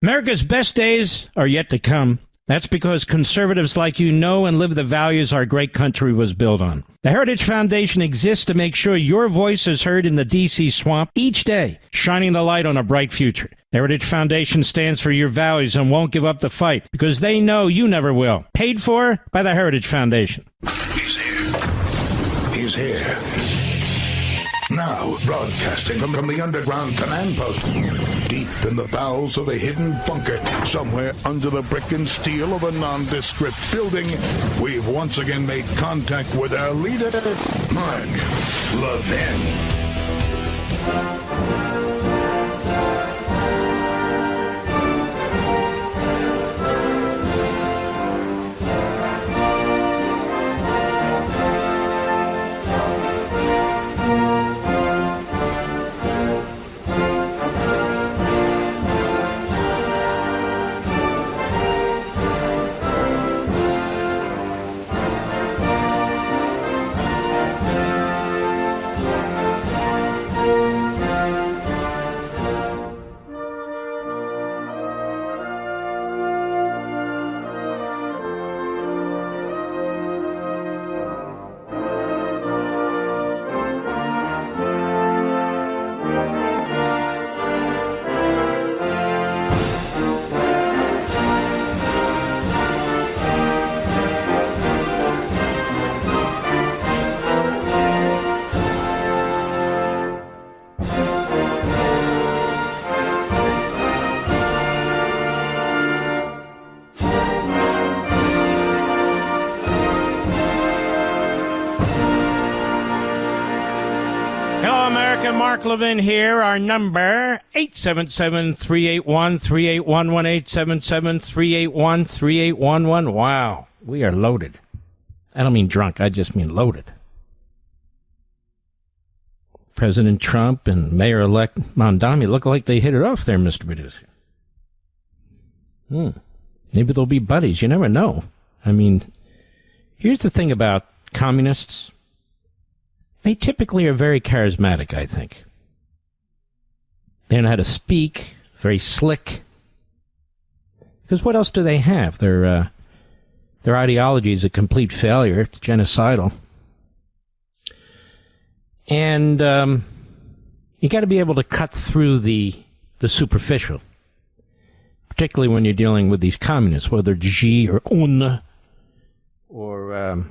America's best days are yet to come. That's because conservatives like you know and live the values our great country was built on. The Heritage Foundation exists to make sure your voice is heard in the D.C. swamp each day, shining the light on a bright future. The Heritage Foundation stands for your values and won't give up the fight because they know you never will. Paid for by the Heritage Foundation. He's here. He's here. Now, broadcasting from the underground command post, deep in the bowels of a hidden bunker, somewhere under the brick and steel of a nondescript building, we've once again made contact with our leader, Mark Levin. Mark Levin here. Our number, 877-381-3811, 877-381-3811. Wow, we are loaded. I don't mean drunk, I just mean loaded. President Trump and Mayor-elect Mondami look like they hit it off there, Mr. Producer. Maybe they'll be buddies. You never know. I mean, here's the thing about communists. They typically are very charismatic, I think. They know how to speak, very slick. Because what else do they have? Their ideology is a complete failure. It's genocidal. And you got to be able to cut through the superficial. Particularly when you're dealing with these communists, whether Xi or Un or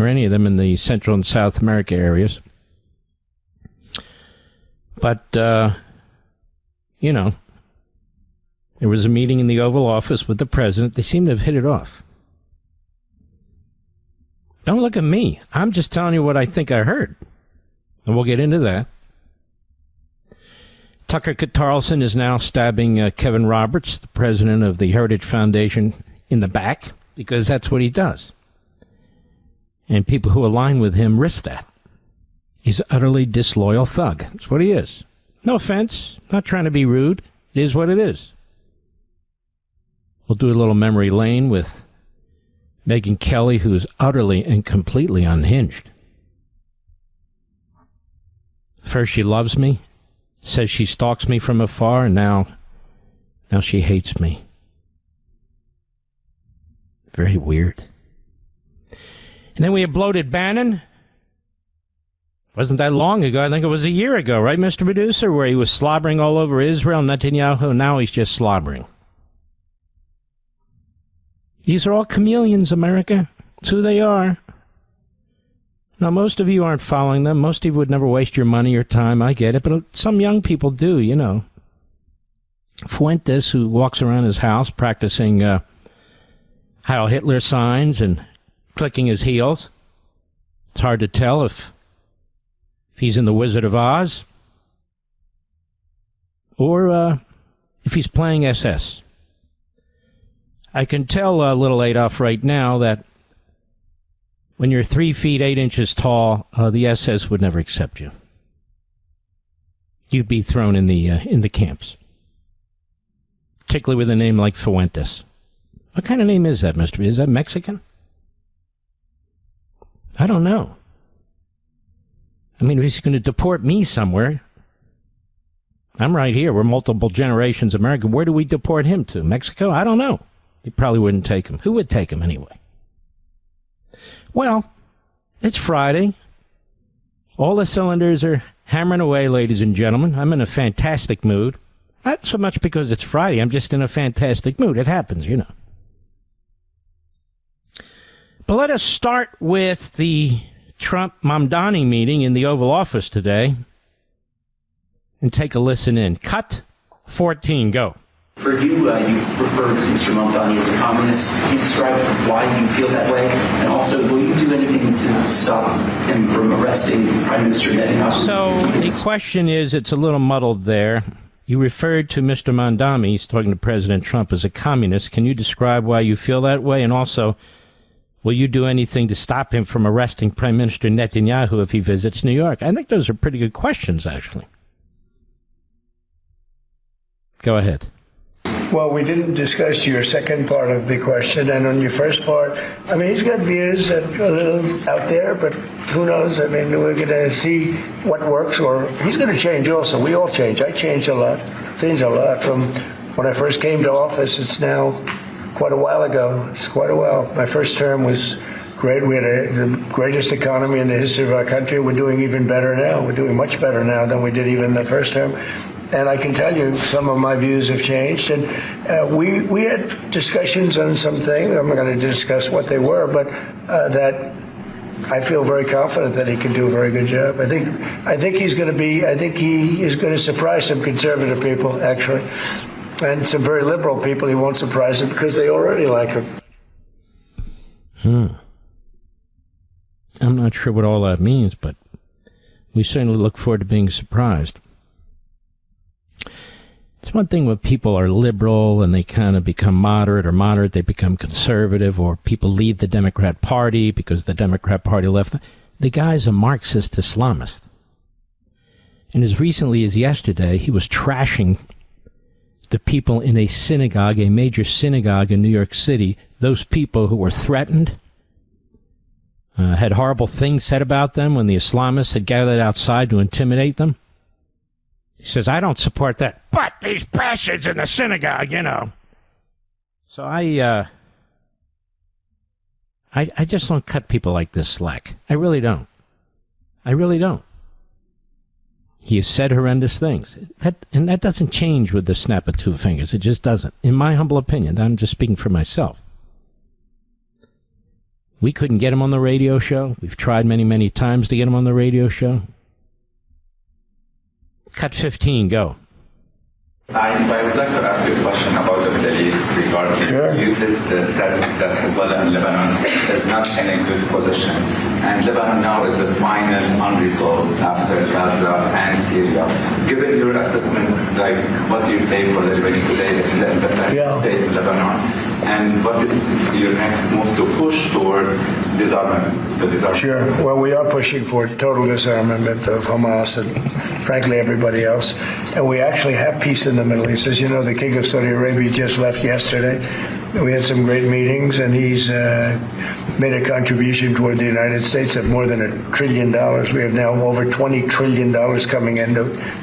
any of them in the Central and South America areas. But, you know, there was a meeting in the Oval Office with the president. They seem to have hit it off. Don't look at me. I'm just telling you what I think I heard. And we'll get into that. Tucker Carlson is now stabbing Kevin Roberts, the president of the Heritage Foundation, in the back, because that's what he does. And people who align with him risk that. He's an utterly disloyal thug. That's what he is. No offense. Not trying to be rude. It is what it is. We'll do a little memory lane with Megyn Kelly, who's utterly and completely unhinged. First she loves me, says she stalks me from afar, and now she hates me. Very weird. And then we have bloated Bannon. Wasn't that long ago. I think it was a year ago, right, Mr. Producer, where he was slobbering all over Israel, Netanyahu. Now he's just slobbering. These are all chameleons, America. It's who they are. Now, most of you aren't following them. Most of you would never waste your money or time. I get it. But some young people do, you know. Fuentes, who walks around his house practicing Heil Hitler signs and clicking his heels. It's hard to tell if he's in The Wizard of Oz or if he's playing SS. I can tell little Adolf right now that when you're 3 feet 8 inches tall, the SS would never accept you. You'd be thrown in the camps, particularly with a name like Fuentes. What kind of name is that, Mr. B? Is that Mexican? I don't know. I mean, if he's going to deport me somewhere, I'm right here. We're multiple generations American. Where do we deport him to? Mexico? I don't know. He probably wouldn't take him. Who would take him anyway? Well, it's Friday. All the cylinders are hammering away, ladies and gentlemen. I'm in a fantastic mood. Not so much because it's Friday. I'm just in a fantastic mood. It happens, you know. But let us start with the Trump-Mamdani meeting in the Oval Office today and take a listen in. Cut 14, go. For you, you referred to Mr. Mamdani as a communist. Can you describe why you feel that way? And also, will you do anything to stop him from arresting Prime Minister Netanyahu? So the question is, it's a little muddled there. You referred to Mr. Mamdani, he's talking to President Trump, as a communist. Can you describe why you feel that way? And also, will you do anything to stop him from arresting Prime Minister Netanyahu if he visits New York? I think those are pretty good questions, actually. Go ahead. Well, we didn't discuss your second part of the question. And on your first part, I mean, he's got views that are a little out there, but who knows? I mean, we're going to see what works, or he's going to change also. We all change. I changed a lot. Changed a lot from when I first came to office. It's now quite a while ago. It's quite a while. My first term was great. We had the greatest economy in the history of our country. We're doing even better now. We're doing much better now than we did even the first term. And I can tell you some of my views have changed. And we had discussions on some things. I'm not going to discuss what they were, but that I feel very confident that he can do a very good job. I think he's going to be. I think he is going to surprise some conservative people, actually, and some very liberal people. He won't surprise them because they already like him. I'm not sure what all that means, but we certainly look forward to being surprised. It's one thing when people are liberal and they kind of become moderate, or moderate, they become conservative, or people leave the Democrat Party because the Democrat Party left. The guy's a Marxist Islamist. And as recently as yesterday, he was trashing the people in a synagogue, a major synagogue in New York City, those people who were threatened, had horrible things said about them when the Islamists had gathered outside to intimidate them. He says, I don't support that. But these bastards in the synagogue, you know. So I just don't cut people like this slack. I really don't. I really don't. He has said horrendous things. And that doesn't change with the snap of two fingers. It just doesn't. In my humble opinion, I'm just speaking for myself. We couldn't get him on the radio show. We've tried many, many times to get him on the radio show. Cut 15, go. I would like to ask you a question about the Middle East regarding you said that Hezbollah in Lebanon is not in a good position. And Lebanon now is the final unresolved after Gaza and Syria. Given your assessment, like what do you say for the Lebanese today? It's the independent state of Lebanon. And what is your next move to push toward disarmament? Sure. Well, we are pushing for total disarmament of Hamas and, frankly, everybody else. And we actually have peace in the Middle East. As you know, the King of Saudi Arabia just left yesterday. We had some great meetings, and he's made a contribution toward the United States of more than $1 trillion. We have now over $20 trillion coming in.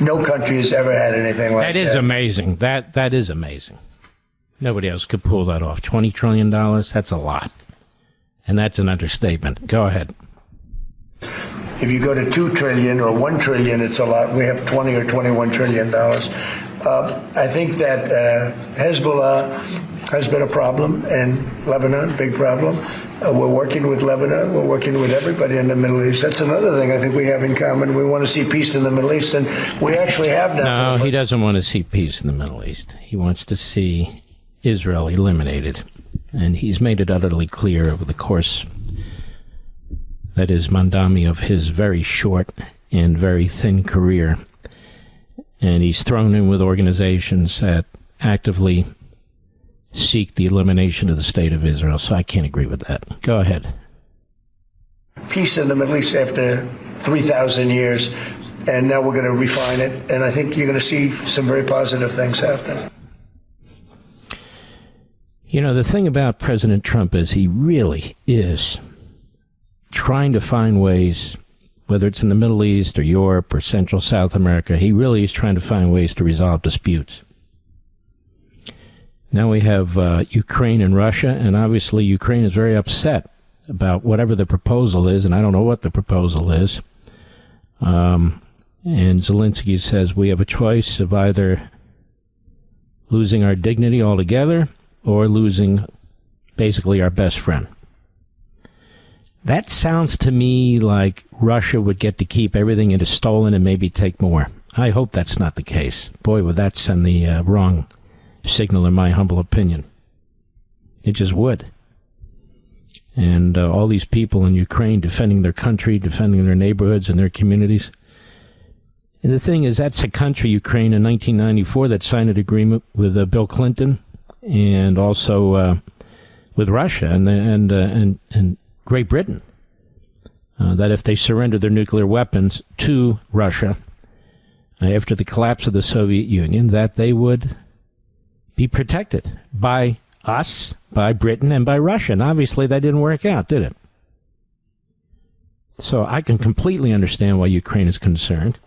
No country has ever had anything like that. That is amazing. That is amazing. Nobody else could pull that off. $20 trillion, that's a lot. And that's an understatement. Go ahead. If you go to 2 trillion or 1 trillion, it's a lot. We have 20 or 21 trillion dollars. I think that Hezbollah has been a problem in Lebanon, big problem. We're working with Lebanon. We're working with everybody in the Middle East. That's another thing I think we have in common. We want to see peace in the Middle East, and we actually have now. No, he doesn't want to see peace in the Middle East. He wants to see Israel eliminated. And he's made it utterly clear over the course, that is, Mamdani, of his very short and very thin career. And he's thrown in with organizations that actively seek the elimination of the state of Israel. So I can't agree with that. Go ahead. Peace in the Middle East after 3,000 years, and now we're going to refine it. And I think you're going to see some very positive things happen. You know, the thing about President Trump is he really is trying to find ways whether it's in the Middle East or Europe or Central South America. He really is trying to find ways to resolve disputes. Now we have Ukraine and Russia, and obviously Ukraine is very upset about whatever the proposal is, and I don't know what the proposal is. And Zelensky says we have a choice of either losing our dignity altogether or losing basically our best friend. That sounds to me like Russia would get to keep everything it has stolen and maybe take more. I hope that's not the case. Boy, would that send the wrong signal, in my humble opinion. It just would. And all these people in Ukraine defending their country, defending their neighborhoods and their communities. And the thing is, that's a country, Ukraine, in 1994 that signed an agreement with Bill Clinton and also with Russia and Great Britain, that if they surrendered their nuclear weapons to Russia after the collapse of the Soviet Union, that they would be protected by us, by Britain, and by Russia. And obviously that didn't work out, did it? So I can completely understand why Ukraine is concerned.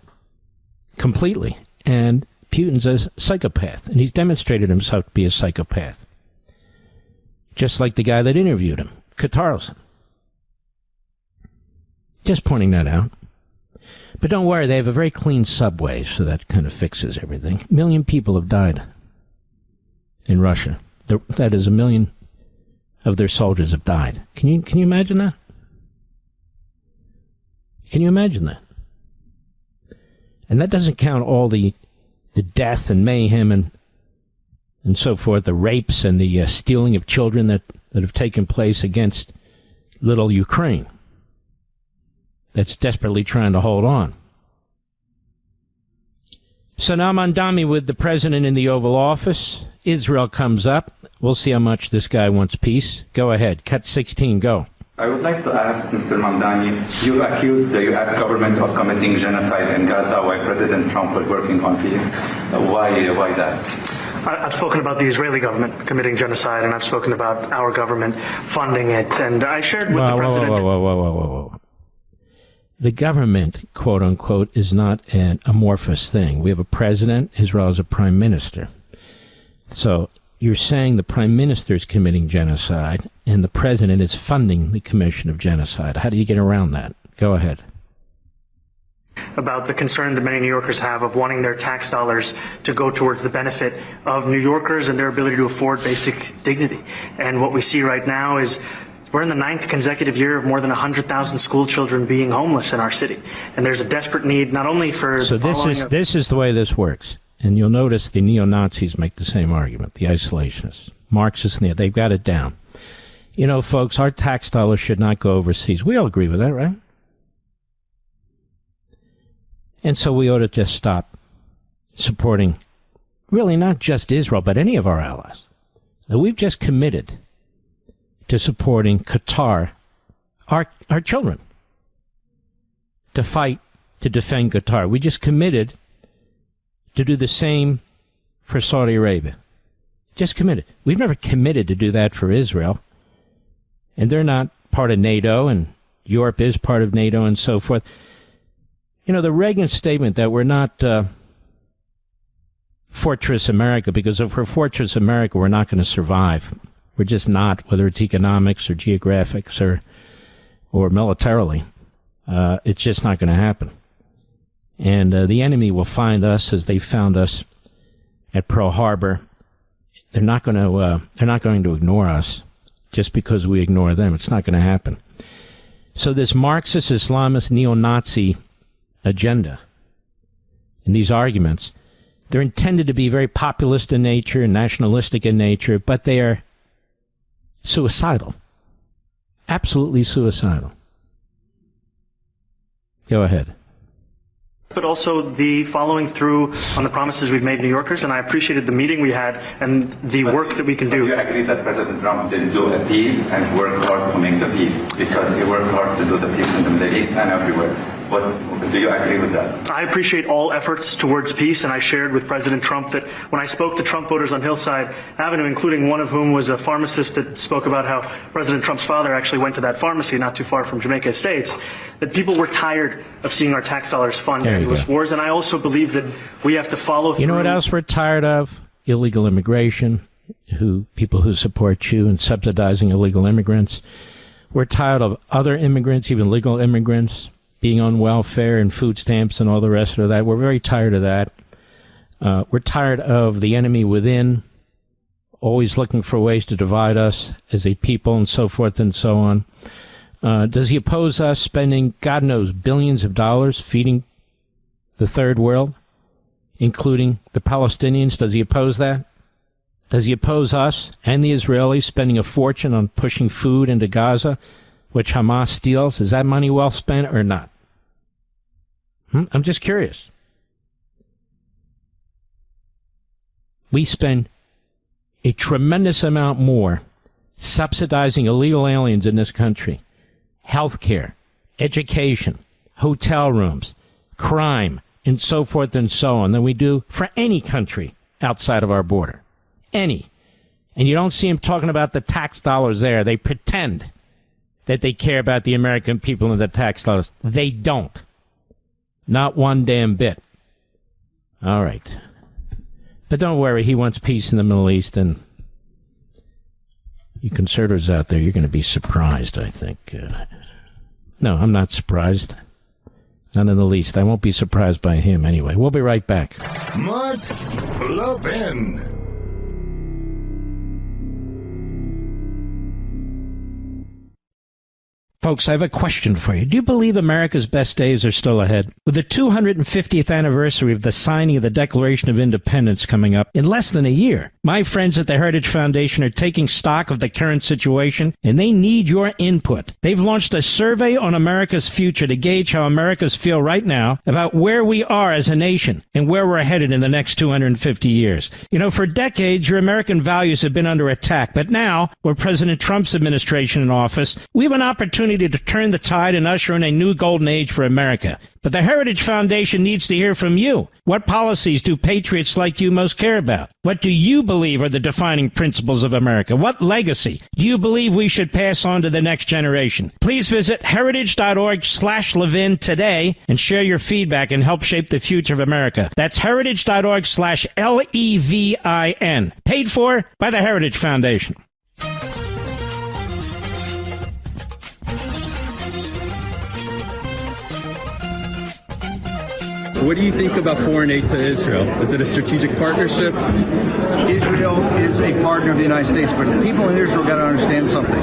Completely. And Putin's a psychopath, and he's demonstrated himself to be a psychopath. Just like the guy that interviewed him, Katarlson. Just pointing that out. But don't worry, they have a very clean subway, so that kind of fixes everything. 1 million people have died in Russia. That is, 1 million of their soldiers have died. Can you imagine that? Can you imagine that? And that doesn't count all the death and mayhem and so forth, the rapes and the stealing of children that have taken place against little Ukraine that's desperately trying to hold on. So now Mandami with the president in the Oval Office. Israel comes up. We'll see how much this guy wants peace. Go ahead. Cut 16. Go. I would like to ask Mr. Mamdani, you accused the U.S. government of committing genocide in Gaza while President Trump was working on peace. Why that? I've spoken about the Israeli government committing genocide, and I've spoken about our government funding it. And I shared with the president... Whoa. The government, quote unquote, is not an amorphous thing. We have a president. Israel is a prime minister. So you're saying the prime minister is committing genocide and the president is funding the commission of genocide. How do you get around that? Go ahead. About the concern that many New Yorkers have of wanting their tax dollars to go towards the benefit of New Yorkers and their ability to afford basic dignity. And what we see right now is we're in the 9th consecutive year of more than 100,000 school children being homeless in our city. And there's a desperate need not only for... So this is the way this works. And you'll notice the neo-Nazis make the same argument, the isolationists. Marxists, they've got it down. You know, folks, our tax dollars should not go overseas. We all agree with that, right? And so we ought to just stop supporting, really not just Israel, but any of our allies. Now, we've just committed to supporting Qatar, our children, to fight, to defend Qatar. We just committed to do the same for Saudi Arabia. Just committed. We've never committed to do that for Israel. And they're not part of NATO, and Europe is part of NATO, and so forth. You know, the Reagan statement that we're not Fortress America, because if we're Fortress America, we're not going to survive. We're just not, whether it's economics or geographics or militarily. It's just not going to happen. And the enemy will find us as they found us at Pearl Harbor. They're not going to ignore us just because we ignore them. It's not going to happen. So this Marxist, Islamist, neo-Nazi agenda and these arguments, they're intended to be very populist in nature and nationalistic in nature, but they are suicidal. Absolutely suicidal. Go ahead. But also the following through on the promises we've made New Yorkers, and I appreciated the meeting we had and the work that we can do. You agree that President Trump didn't do a peace and work hard to make the peace, because he worked hard to do the peace in the Middle East and everywhere. Do you agree with that? I appreciate all efforts towards peace, and I shared with President Trump that when I spoke to Trump voters on Hillside Avenue, including one of whom was a pharmacist that spoke about how President Trump's father actually went to that pharmacy not too far from Jamaica Estates, that people were tired of seeing our tax dollars fund endless wars. And I also believe that we have to follow through. You know what else we're tired of? Illegal immigration, people who support you and subsidizing illegal immigrants. We're tired of other immigrants, even legal immigrants, being on welfare and food stamps and all the rest of that. We're very tired of that. We're tired of the enemy within, always looking for ways to divide us as a people and so forth and so on. Does he oppose us spending, God knows, billions of dollars feeding the third world, including the Palestinians? Does he oppose that? Does he oppose us and the Israelis spending a fortune on pushing food into Gaza, which Hamas steals? Is that money well spent or not? I'm just curious. We spend a tremendous amount more subsidizing illegal aliens in this country, healthcare, education, hotel rooms, crime, and so forth and so on than we do for any country outside of our border. Any. And you don't see them talking about the tax dollars there. They pretend that they care about the American people and the tax dollars. They don't. Not one damn bit. All right. But don't worry, he wants peace in the Middle East, and you conservatives out there, you're going to be surprised, I think. No, I'm not surprised. Not in the least. I won't be surprised by him anyway. We'll be right back. Mark Levin. Folks, I have a question for you. Do you believe America's best days are still ahead? With the 250th anniversary of the signing of the Declaration of Independence coming up in less than a year, my friends at the Heritage Foundation are taking stock of the current situation, and they need your input. They've launched a survey on America's future to gauge how Americans feel right now about where we are as a nation and where we're headed in the next 250 years. You know, for decades, your American values have been under attack, but now, with President Trump's administration in office, we have an opportunity to turn the tide and usher in a new golden age for America. But the Heritage Foundation needs to hear from you. What policies do patriots like you most care about? What do you believe are the defining principles of America? What legacy do you believe we should pass on to the next generation? Please visit heritage.org/Levin today and share your feedback and help shape the future of America. That's heritage.org/LEVIN. Paid for by the Heritage Foundation. What do you think about foreign aid to Israel? Is it a strategic partnership? Israel is a partner of the United States, but the people in Israel got to understand something.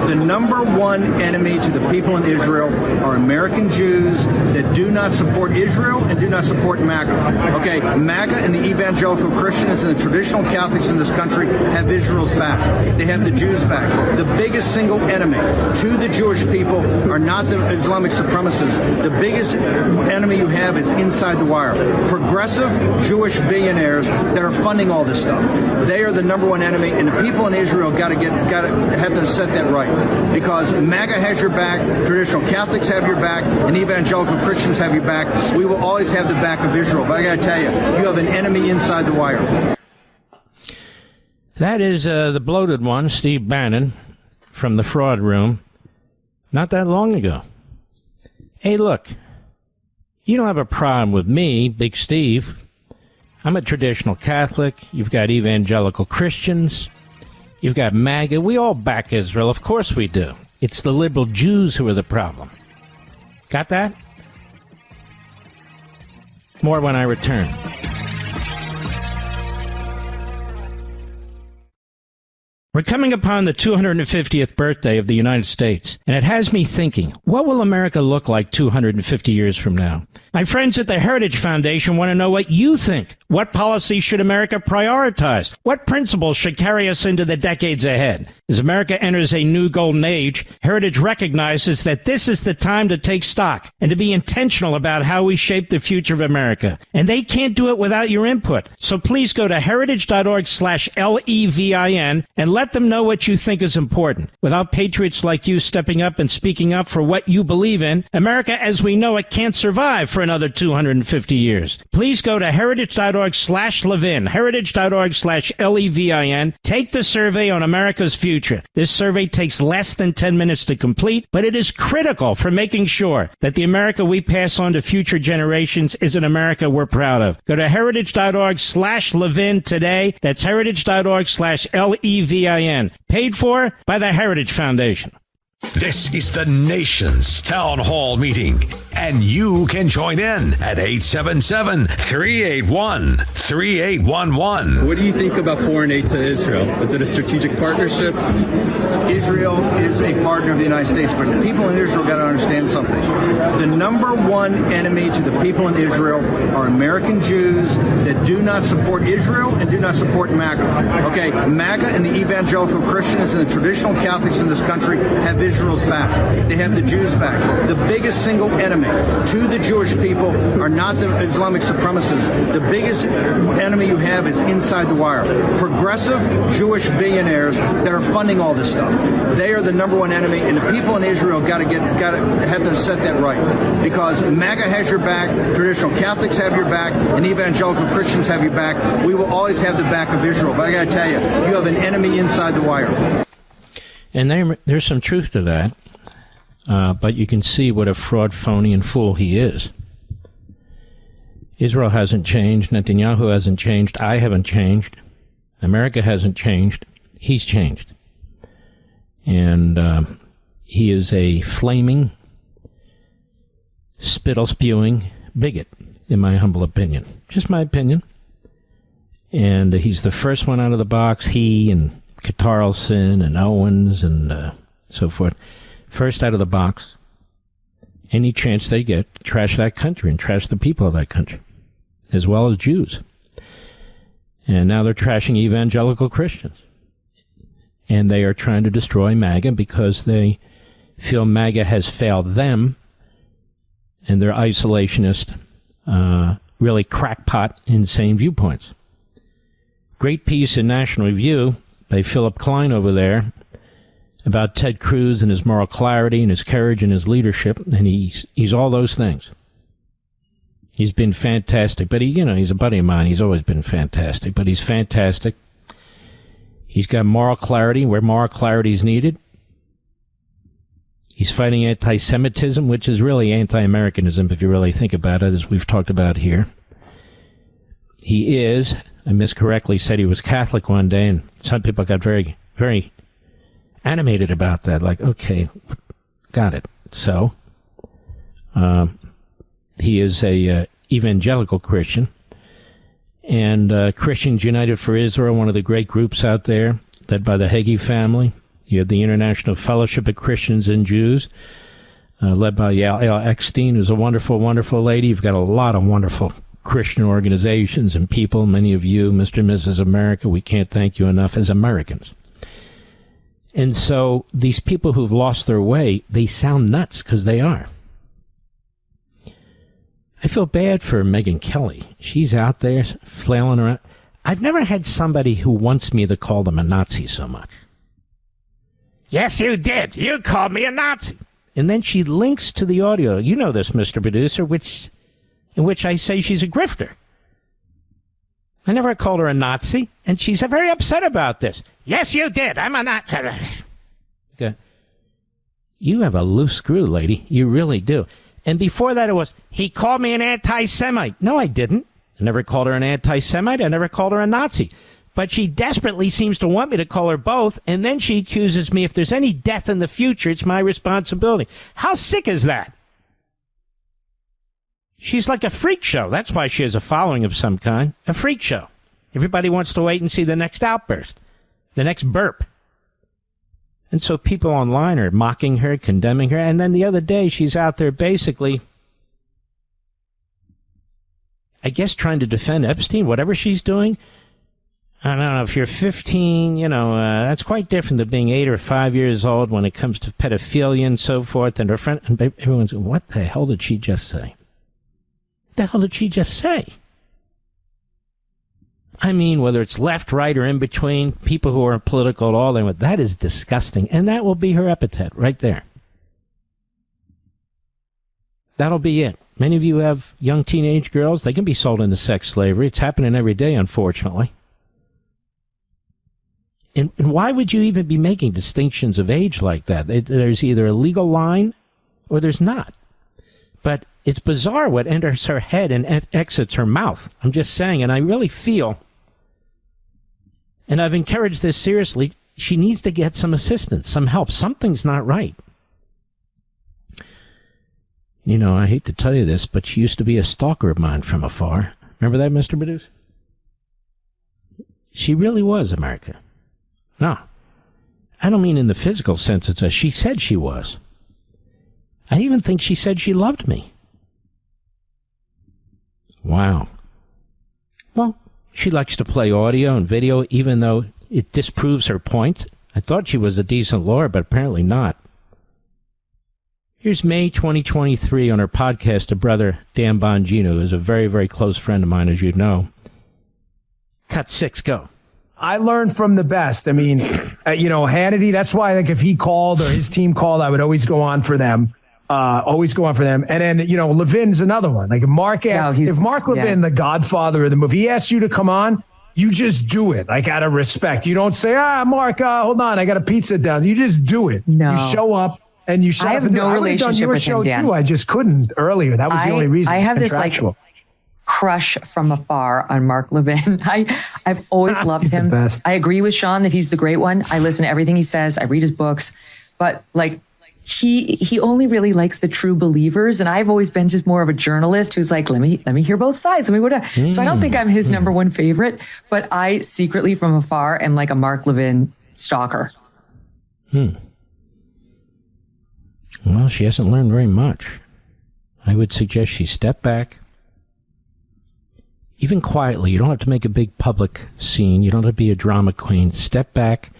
The number one enemy to the people in Israel are American Jews that do not support Israel and do not support MAGA. Okay, MAGA and the evangelical Christians and the traditional Catholics in this country have Israel's back. They have the Jews' back. The biggest single enemy to the Jewish people are not the Islamic supremacists. The biggest enemy you have is inside the wire. Progressive Jewish billionaires that are funding all this stuff. They are the number one enemy, and the people in Israel have to set that right. Because MAGA has your back, traditional Catholics have your back, and evangelical Christians have your back. We will always have the back of Israel. But I got to tell you, you have an enemy inside the wire. That is the bloated one, Steve Bannon, from the fraud room, not that long ago. Hey, look. You don't have a problem with me, Big Steve. I'm a traditional Catholic. You've got evangelical Christians. You've got MAGA. We all back Israel. Of course we do. It's the liberal Jews who are the problem. Got that? More when I return. We're coming upon the 250th birthday of the United States, and it has me thinking, what will America look like 250 years from now? My friends at the Heritage Foundation want to know what you think. What policies should America prioritize? What principles should carry us into the decades ahead? As America enters a new golden age, Heritage recognizes that this is the time to take stock and to be intentional about how we shape the future of America. And they can't do it without your input. So please go to heritage.org/LEVIN and let them know what you think is important. Without patriots like you stepping up and speaking up for what you believe in, America as we know it can't survive for another 250 years. Please go to heritage.org/Levin, heritage.org/LEVIN. Take the survey on America's future. This survey takes less than 10 minutes to complete, but it is critical for making sure that the America we pass on to future generations is an America we're proud of. Go to heritage.org/Levin today. That's heritage.org/LEVIN. Paid for by the Heritage Foundation. This is the nation's town hall meeting, and you can join in at 877-381-3811. What do you think about foreign aid to Israel? Is it a strategic partnership? Israel is a partner of the United States, but the people in Israel got to understand something. The number one enemy to the people in Israel are American Jews that do not support Israel and do not support MAGA. Okay, MAGA and the evangelical Christians and the traditional Catholics in this country have Israel's back. They have the Jews back. The biggest single enemy to the Jewish people are not the Islamic supremacists. The biggest enemy you have is inside the wire. Progressive Jewish billionaires that are funding all this stuff. They are the number one enemy, and the people in Israel have to set that right. Because MAGA has your back, traditional Catholics have your back, and evangelical Christians have your back. We will always have the back of Israel. But I got to tell you, you have an enemy inside the wire. And there's some truth to that, but you can see what a fraud, phony, and fool he is. Israel hasn't changed. Netanyahu hasn't changed. I haven't changed. America hasn't changed. He's changed. And he is a flaming, spittle-spewing bigot, in my humble opinion. Just my opinion. And he's the first one out of the box. He and Tarleton and Owens and so forth, first out of the box, any chance they get to trash that country and trash the people of that country, as well as Jews. And now they're trashing evangelical Christians. And they are trying to destroy MAGA because they feel MAGA has failed them, and they're isolationist, really crackpot, insane viewpoints. Great piece in National Review by Philip Klein over there about Ted Cruz and his moral clarity and his courage and his leadership, and he's all those things. He's been fantastic, but he's a buddy of mine. He's always been fantastic, but he's fantastic. He's got moral clarity where moral clarity is needed. He's fighting anti-Semitism, which is really anti-Americanism, if you really think about it, as we've talked about here. He is, I miscorrectly said he was Catholic one day, and some people got very, very animated about that. Like, okay, got it. So, he is a evangelical Christian, and Christians United for Israel, one of the great groups out there, led by the Hagee family. You have the International Fellowship of Christians and Jews, led by Yael Eckstein, who's a wonderful, wonderful lady. You've got a lot of wonderful Christian organizations and people, many of you, Mr. and Mrs. America, we can't thank you enough as Americans. And so these people who've lost their way, they sound nuts because they are. I feel bad for Megyn Kelly. She's out there flailing around. I've never had somebody who wants me to call them a Nazi so much. Yes, you did. You called me a Nazi. And then she links to the audio. You know this, Mr. Producer, in which I say she's a grifter. I never called her a Nazi, and she's very upset about this. Yes, you did. I'm a Nazi. Okay. You have a loose screw, lady. You really do. And before that it was, he called me an anti-Semite. No, I didn't. I never called her an anti-Semite. I never called her a Nazi. But she desperately seems to want me to call her both, and then she accuses me if there's any death in the future, it's my responsibility. How sick is that? She's like a freak show. That's why she has a following of some kind. A freak show. Everybody wants to wait and see the next outburst, the next burp. And so people online are mocking her, condemning her, and then the other day she's out there basically, I guess, trying to defend Epstein, whatever she's doing. I don't know, if you're 15, that's quite different than being 8 or 5 years old when it comes to pedophilia and so forth. And her friend, and everyone's going, what the hell did she just say? What the hell did she just say? I mean, whether it's left, right, or in between, people who are political at all, that is disgusting. And that will be her epithet right there. That'll be it. Many of you have young teenage girls. They can be sold into sex slavery. It's happening every day, unfortunately. And why would you even be making distinctions of age like that? There's either a legal line or there's not. But it's bizarre what enters her head and exits her mouth. I'm just saying, and I really feel, and I've encouraged this seriously, she needs to get some assistance, some help. Something's not right. I hate to tell you this, but she used to be a stalker of mine from afar. Remember that, Mr. Producer? She really was, America. No, I don't mean in the physical sense. She said she was. I even think she said she loved me. Wow. Well, she likes to play audio and video, even though it disproves her point. I thought she was a decent lawyer, but apparently not. Here's May 2023 on her podcast to brother Dan Bongino, who is a very, very close friend of mine, as you know. Cut 6, go. I learned from the best. I mean, Hannity, that's why, like, if he called or his team called, I would always go on for them. And then, Levin's another one. Like, if Mark Levin, the godfather of the movie, he asks you to come on, you just do it, like, out of respect. You don't say, Mark, hold on, I got a pizza down. You just do it. No. You show up. And you shut up. I have no relationship with him, Dan. Too. I just couldn't earlier. That was the only reason. I have this crush from afar on Mark Levin. I've always loved him. The best. I agree with Sean that he's the great one. I listen to everything he says. I read his books, but he only really likes the true believers. And I've always been just more of a journalist who's like, let me hear both sides. So I don't think I'm his number one favorite, but I secretly from afar am like a Mark Levin stalker. Well, she hasn't learned very much. I would suggest she step back. Even quietly. You don't have to make a big public scene. You don't have to be a drama queen. Step back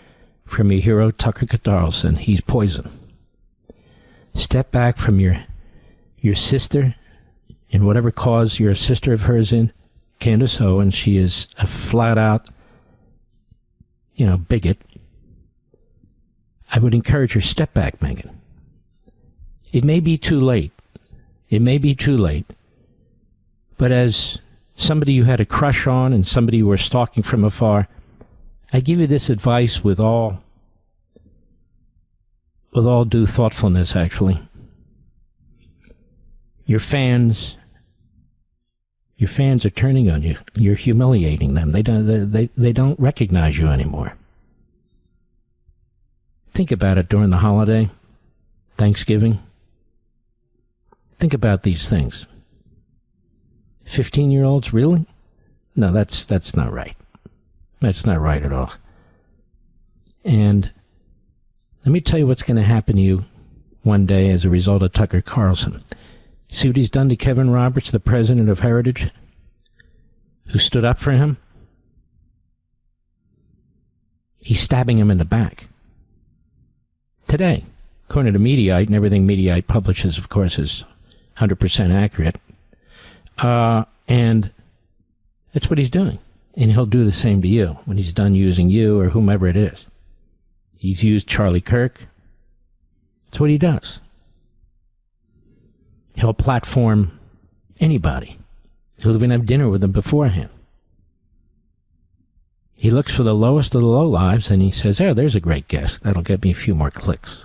from your hero, Tucker Carlson. He's poison. Step back from your sister, in whatever cause you're a sister of hers in, Candace Owens. She is a flat-out, bigot. I would encourage her, step back, Megan. It may be too late. But as somebody you had a crush on and somebody you were stalking from afar, I give you this advice with all due thoughtfulness, actually. Your fans are turning on you. You're humiliating them. They don't recognize you anymore. Think about it during the holiday, Thanksgiving. Think about these things. 15-year-olds, really? No, that's not right. That's not right at all. And let me tell you what's going to happen to you one day as a result of Tucker Carlson. See what he's done to Kevin Roberts, the president of Heritage, who stood up for him? He's stabbing him in the back. Today, according to Mediaite, and everything Mediaite publishes, of course, is 100% accurate. And that's what he's doing. And he'll do the same to you when he's done using you or whomever it is. He's used Charlie Kirk. That's what he does. He'll platform anybody. He'll even have dinner with them beforehand. He looks for the lowest of the low lives and he says, there's a great guest. That'll get me a few more clicks.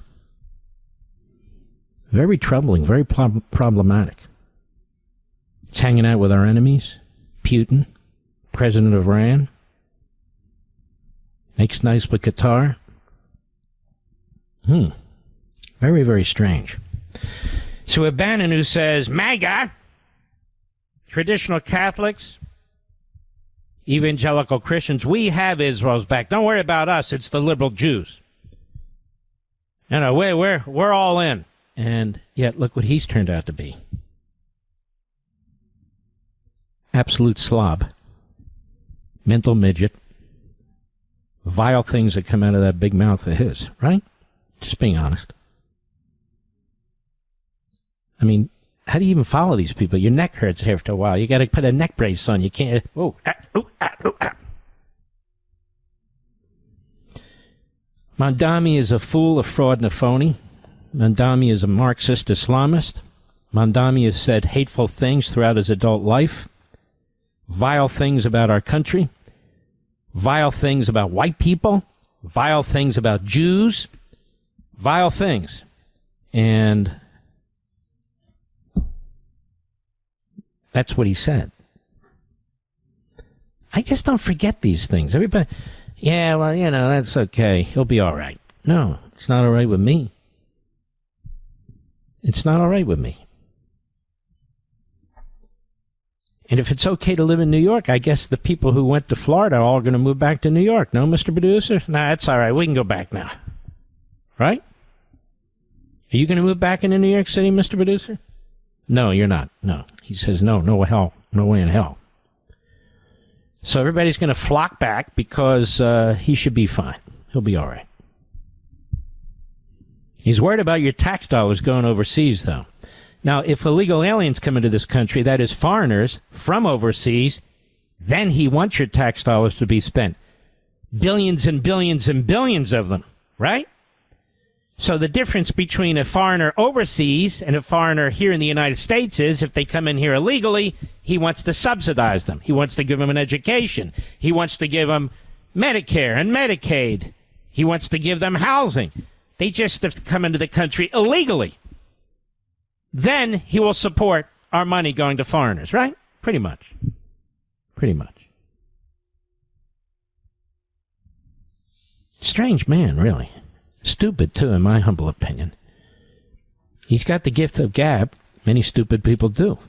Very troubling, very problematic. It's hanging out with our enemies. Putin, president of Iran. Makes nice with Qatar. Very, very strange. So we have Bannon who says, MAGA, traditional Catholics, evangelical Christians, we have Israel's back. Don't worry about us. It's the liberal Jews. We're all in. And yet, look what he's turned out to be. Absolute slob. Mental midget. vile things that come out of that big mouth of his, right? Just being honest. I mean, how do you even follow these people? Your neck hurts after a while. You got to put a neck brace on. You can't. Mandami is a fool, a fraud, and a phony. Mandami is a Marxist Islamist. Mandami has said hateful things throughout his adult life. Vile things about our country. Vile things about white people. Vile things about Jews. Vile things. And that's what he said. I just don't forget these things. Everybody, yeah, well, that's okay. He'll be all right. No, it's not all right with me. It's not all right with me. And if it's okay to live in New York, I guess the people who went to Florida are all going to move back to New York. No, Mr. Producer? Nah, it's all right. We can go back now. Right? Are you going to move back into New York City, Mr. Producer? No, you're not. No. He says, no hell. No way in hell. So everybody's going to flock back because he should be fine. He'll be all right. He's worried about your tax dollars going overseas, though. Now, if illegal aliens come into this country, that is foreigners from overseas, then he wants your tax dollars to be spent. Billions and billions and billions of them, right? So the difference between a foreigner overseas and a foreigner here in the United States is if they come in here illegally, he wants to subsidize them. He wants to give them an education. He wants to give them Medicare and Medicaid. He wants to give them housing. They just have to come into the country illegally. Then he will support our money going to foreigners, right? Pretty much. Pretty much. Strange man, really. Stupid, too, in my humble opinion. He's got the gift of gab. Many stupid people do.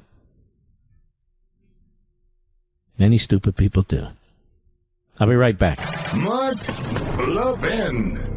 Many stupid people do. I'll be right back. Mark Levin.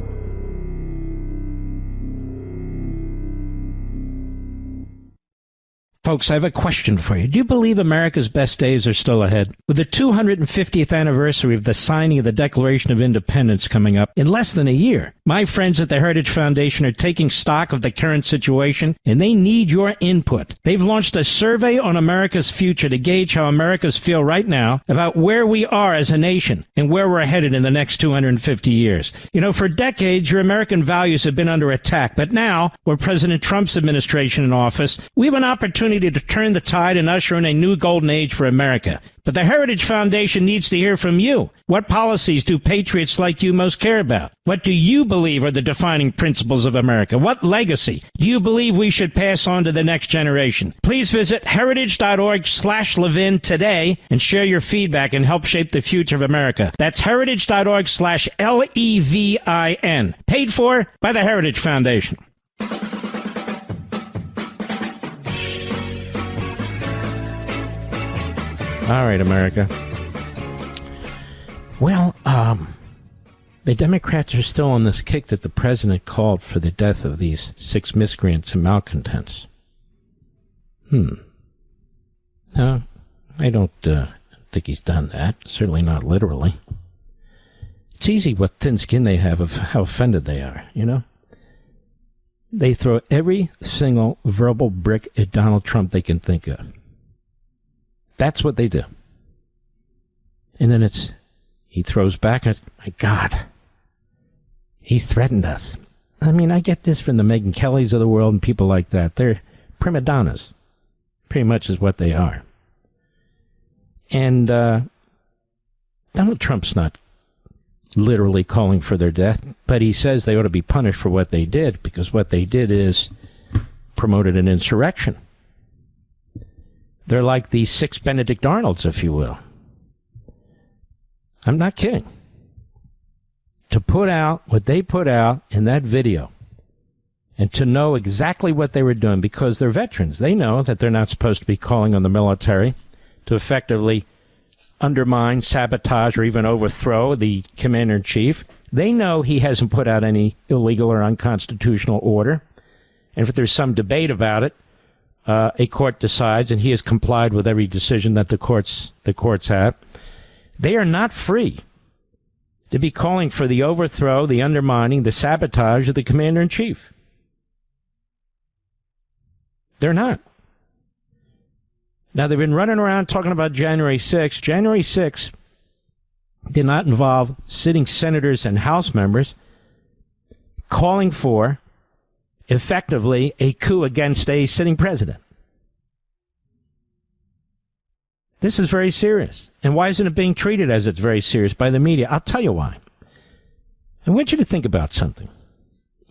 Folks, I have a question for you. Do you believe America's best days are still ahead? With the 250th anniversary of the signing of the Declaration of Independence coming up in less than a year, my friends at the Heritage Foundation are taking stock of the current situation, and they need your input. They've launched a survey on America's future to gauge how Americans feel right now about where we are as a nation and where we're headed in the next 250 years. You know, for decades, your American values have been under attack, but now, with President Trump's administration in office, we have an opportunity to turn the tide and usher in a new golden age for America. But the Heritage Foundation needs to hear from you. What policies do patriots like you most care about? What do you believe are the defining principles of America? What legacy do you believe we should pass on to the next generation? Please visit heritage.org/Levin today and share your feedback and help shape the future of America. That's heritage.org/LEVIN. Paid for by the Heritage Foundation. All right, America. Well, the Democrats are still on this kick that the president called for the death of these 6 miscreants and malcontents. No, I don't think he's done that. Certainly not literally. It's easy what thin skin they have of how offended they are, you know? They throw every single verbal brick at Donald Trump they can think of. That's what they do. And then he throws back and my God, he's threatened us. I mean, I get this from the Megyn Kellys of the world and people like that. They're prima donnas. Pretty much is what they are. And Donald Trump's not literally calling for their death, but he says they ought to be punished for what they did, because what they did is promoted an insurrection. They're like the 6 Benedict Arnolds, if you will. I'm not kidding. To put out what they put out in that video and to know exactly what they were doing, because they're veterans. They know that they're not supposed to be calling on the military to effectively undermine, sabotage, or even overthrow the commander-in-chief. They know he hasn't put out any illegal or unconstitutional order. And if there's some debate about it, a court decides, and he has complied with every decision that the courts have. They are not free, to be calling for the overthrow, the undermining, the sabotage of the commander-in-chief. They're not. Now, they've been running around talking about January 6th. January 6th did not involve sitting senators and House members calling for, effectively, a coup against a sitting president. This is very serious. And why isn't it being treated as it's very serious by the media? I'll tell you why. I want you to think about something.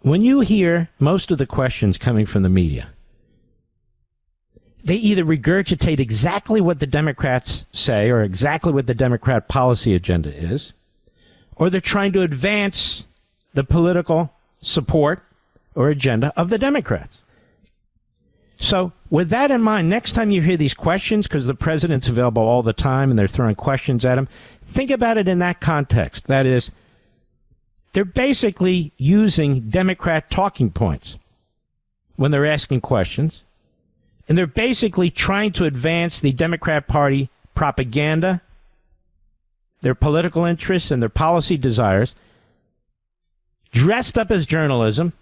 When you hear most of the questions coming from the media, they either regurgitate exactly what the Democrats say or exactly what the Democrat policy agenda is, or they're trying to advance the political support or agenda of the Democrats. So with that in mind, next time you hear these questions, because the president's available all the time and they're throwing questions at him, think about it in that context. That is, they're basically using Democrat talking points when they're asking questions. And they're basically trying to advance the Democrat Party propaganda, their political interests, and their policy desires, dressed up as journalism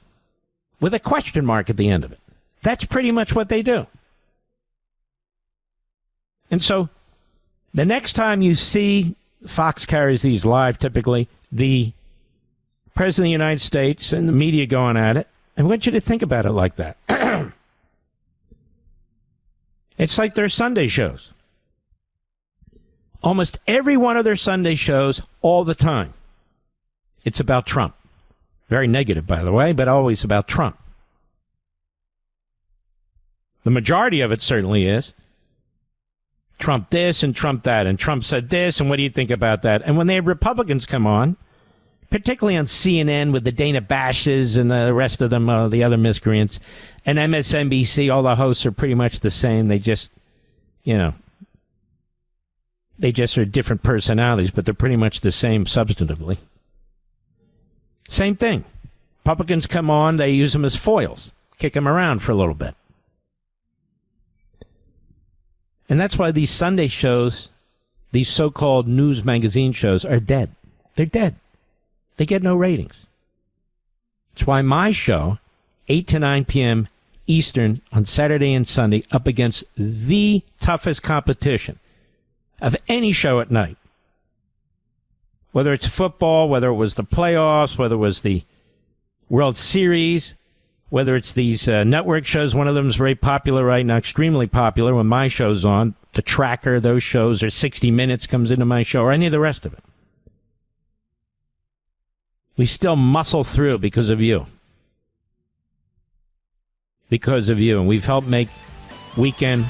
with a question mark at the end of it. That's pretty much what they do. And so the next time you see, Fox carries these live typically, the President of the United States and the media going at it, I want you to think about it like that. It's like their Sunday shows. Almost every one of their Sunday shows, all the time, it's about Trump. Very negative, by the way, but always about Trump. The majority of it certainly is. Trump this and Trump that, and Trump said this, and what do you think about that? And when they have Republicans come on, particularly on CNN with the Dana Bashes and the rest of them, the other miscreants, and MSNBC, all the hosts are pretty much the same. They just, they just are different personalities, but they're pretty much the same substantively. Same thing. Republicans come on, they use them as foils, kick them around for a little bit. And that's why these Sunday shows, these so-called news magazine shows, are dead. They're dead. They get no ratings. That's why my show, 8 to 9 p.m. Eastern on Saturday and Sunday, up against the toughest competition of any show at night. Whether it's football, whether it was the playoffs, whether it was the World Series, whether it's these network shows. One of them is very popular right now, extremely popular when my show's on. The Tracker, those shows, or 60 Minutes comes into my show, or any of the rest of it. We still muscle through because of you. Because of you. And we've helped make weekend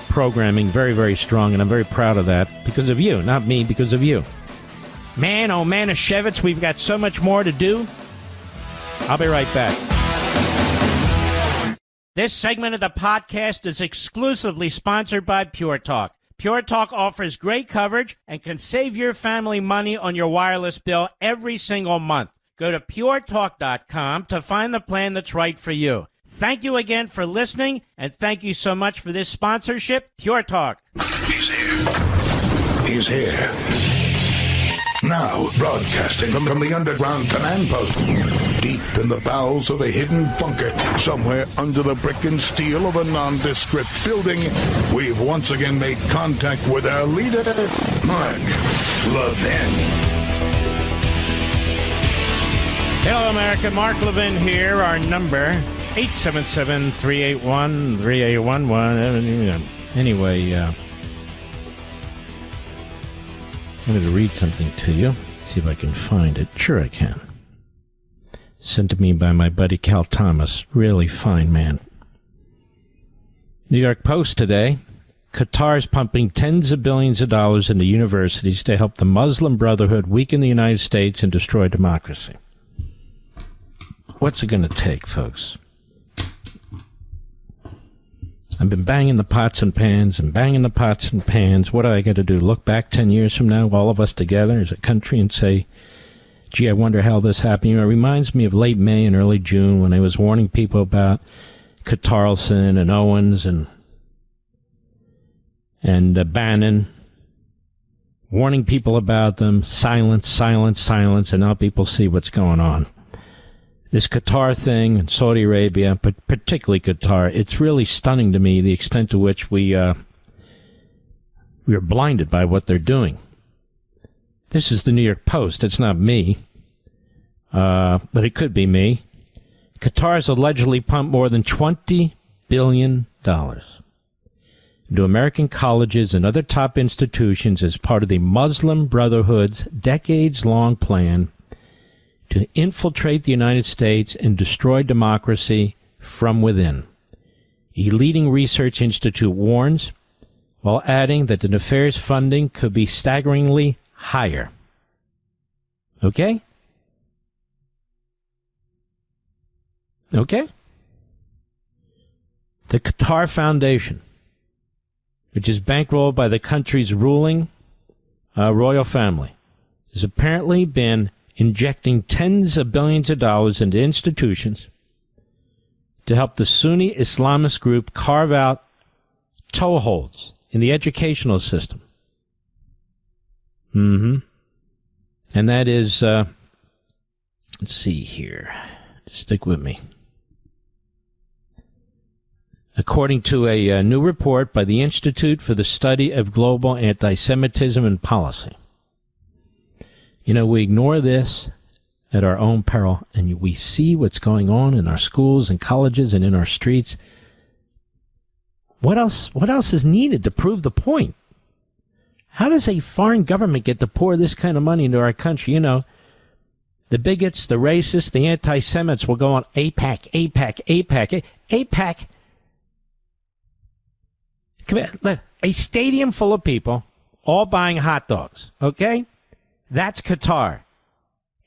programming very, very strong, and I'm very proud of that. Because of you, not me, because of you. Man, oh man, Shevitz, we've got so much more to do. I'll be right back. This segment of the podcast is exclusively sponsored by Pure Talk. Pure Talk offers great coverage and can save your family money on your wireless bill every single month. Go to puretalk.com to find the plan that's right for you. Thank you again for listening, and thank you so much for this sponsorship, Pure Talk. He's here. He's here. Now, broadcasting from the underground command post, deep in the bowels of a hidden bunker, somewhere under the brick and steel of a nondescript building, we've once again made contact with our leader, Mark Levin. Hello, America. Mark Levin here. Our number, 877-381-3811. Anyway, I'm going to read something to you. See if I can find it. Sure I can. Sent to me by my buddy Cal Thomas. Really fine man. New York Post today. Qatar's pumping tens of billions of dollars into universities to help the Muslim Brotherhood weaken the United States and destroy democracy. What's it going to take, folks? I've been banging the pots and pans and banging the pots and pans. What do I got to do? Look back 10 years from now, all of us together as a country, and say, gee, I wonder how this happened. You know, it reminds me of late May and early June when I was warning people about Carlson and Owens and Bannon warning people about them, silence, silence, silence, and now people see what's going on. This Qatar thing in Saudi Arabia, but particularly Qatar, it's really stunning to me the extent to which we are blinded by what they're doing. This is the New York Post. It's not me, but it could be me. Qatar has allegedly pumped more than $20 billion into American colleges and other top institutions as part of the Muslim Brotherhood's decades-long plan to infiltrate the United States and destroy democracy from within. A leading research institute warns, while adding that the nefarious funding could be staggeringly higher. Okay? Okay? The Qatar Foundation, which is bankrolled by the country's ruling royal family, has apparently been injecting tens of billions of dollars into institutions to help the Sunni Islamist group carve out toeholds in the educational system. And that is, let's see here. Stick with me. According to a new report by the Institute for the Study of Global Anti-Semitism and Policy. You know, we ignore this at our own peril, and we see what's going on in our schools and colleges and in our streets. What else is needed to prove the point? How does a foreign government get to pour this kind of money into our country? You know, the bigots, the racists, the anti-Semites will go on AIPAC, AIPAC, AIPAC, AIPAC. Come here, look, a stadium full of people all buying hot dogs, okay? That's Qatar.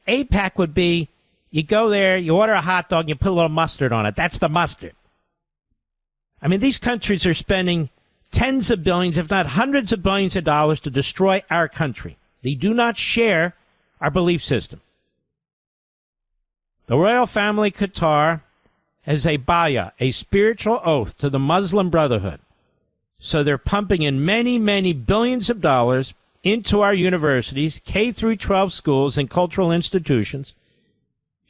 AIPAC would be, you go there, you order a hot dog, you put a little mustard on it. That's the mustard. I mean, these countries are spending tens of billions, if not hundreds of billions of dollars to destroy our country. They do not share our belief system. The royal family Qatar has a bayah, a spiritual oath to the Muslim Brotherhood. So they're pumping in many, many billions of dollars into our universities, K through 12 schools and cultural institutions,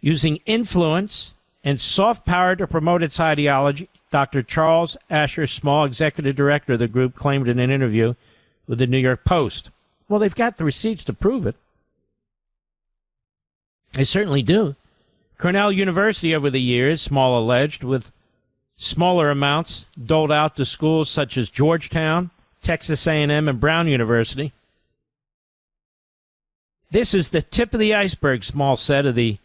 using influence and soft power to promote its ideology. Dr. Charles Asher Small, executive director of the group, claimed in an interview with the New York Post. Well, they've got the receipts to prove it. They certainly do. Cornell University over the years, Small alleged, with smaller amounts doled out to schools such as Georgetown, Texas A&M, and Brown University. This is the tip of the iceberg, Small said, of the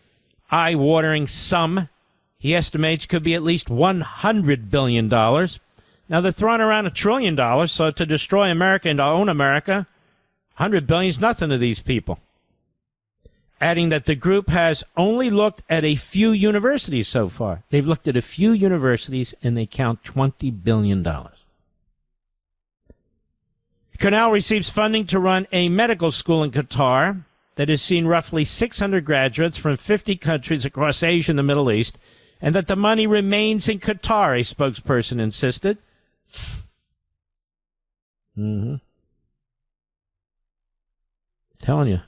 eye-watering sum he estimates could be at least $100 billion. Now, they're throwing around $1 trillion, so to destroy America and to own America, $100 billion is nothing to these people. Adding that the group has only looked at a few universities so far. They've looked at a few universities, and they count $20 billion. Cornell receives funding to run a medical school in Qatar that has seen roughly 600 graduates from 50 countries across Asia and the Middle East, and that the money remains in Qatar, a spokesperson insisted. Telling you.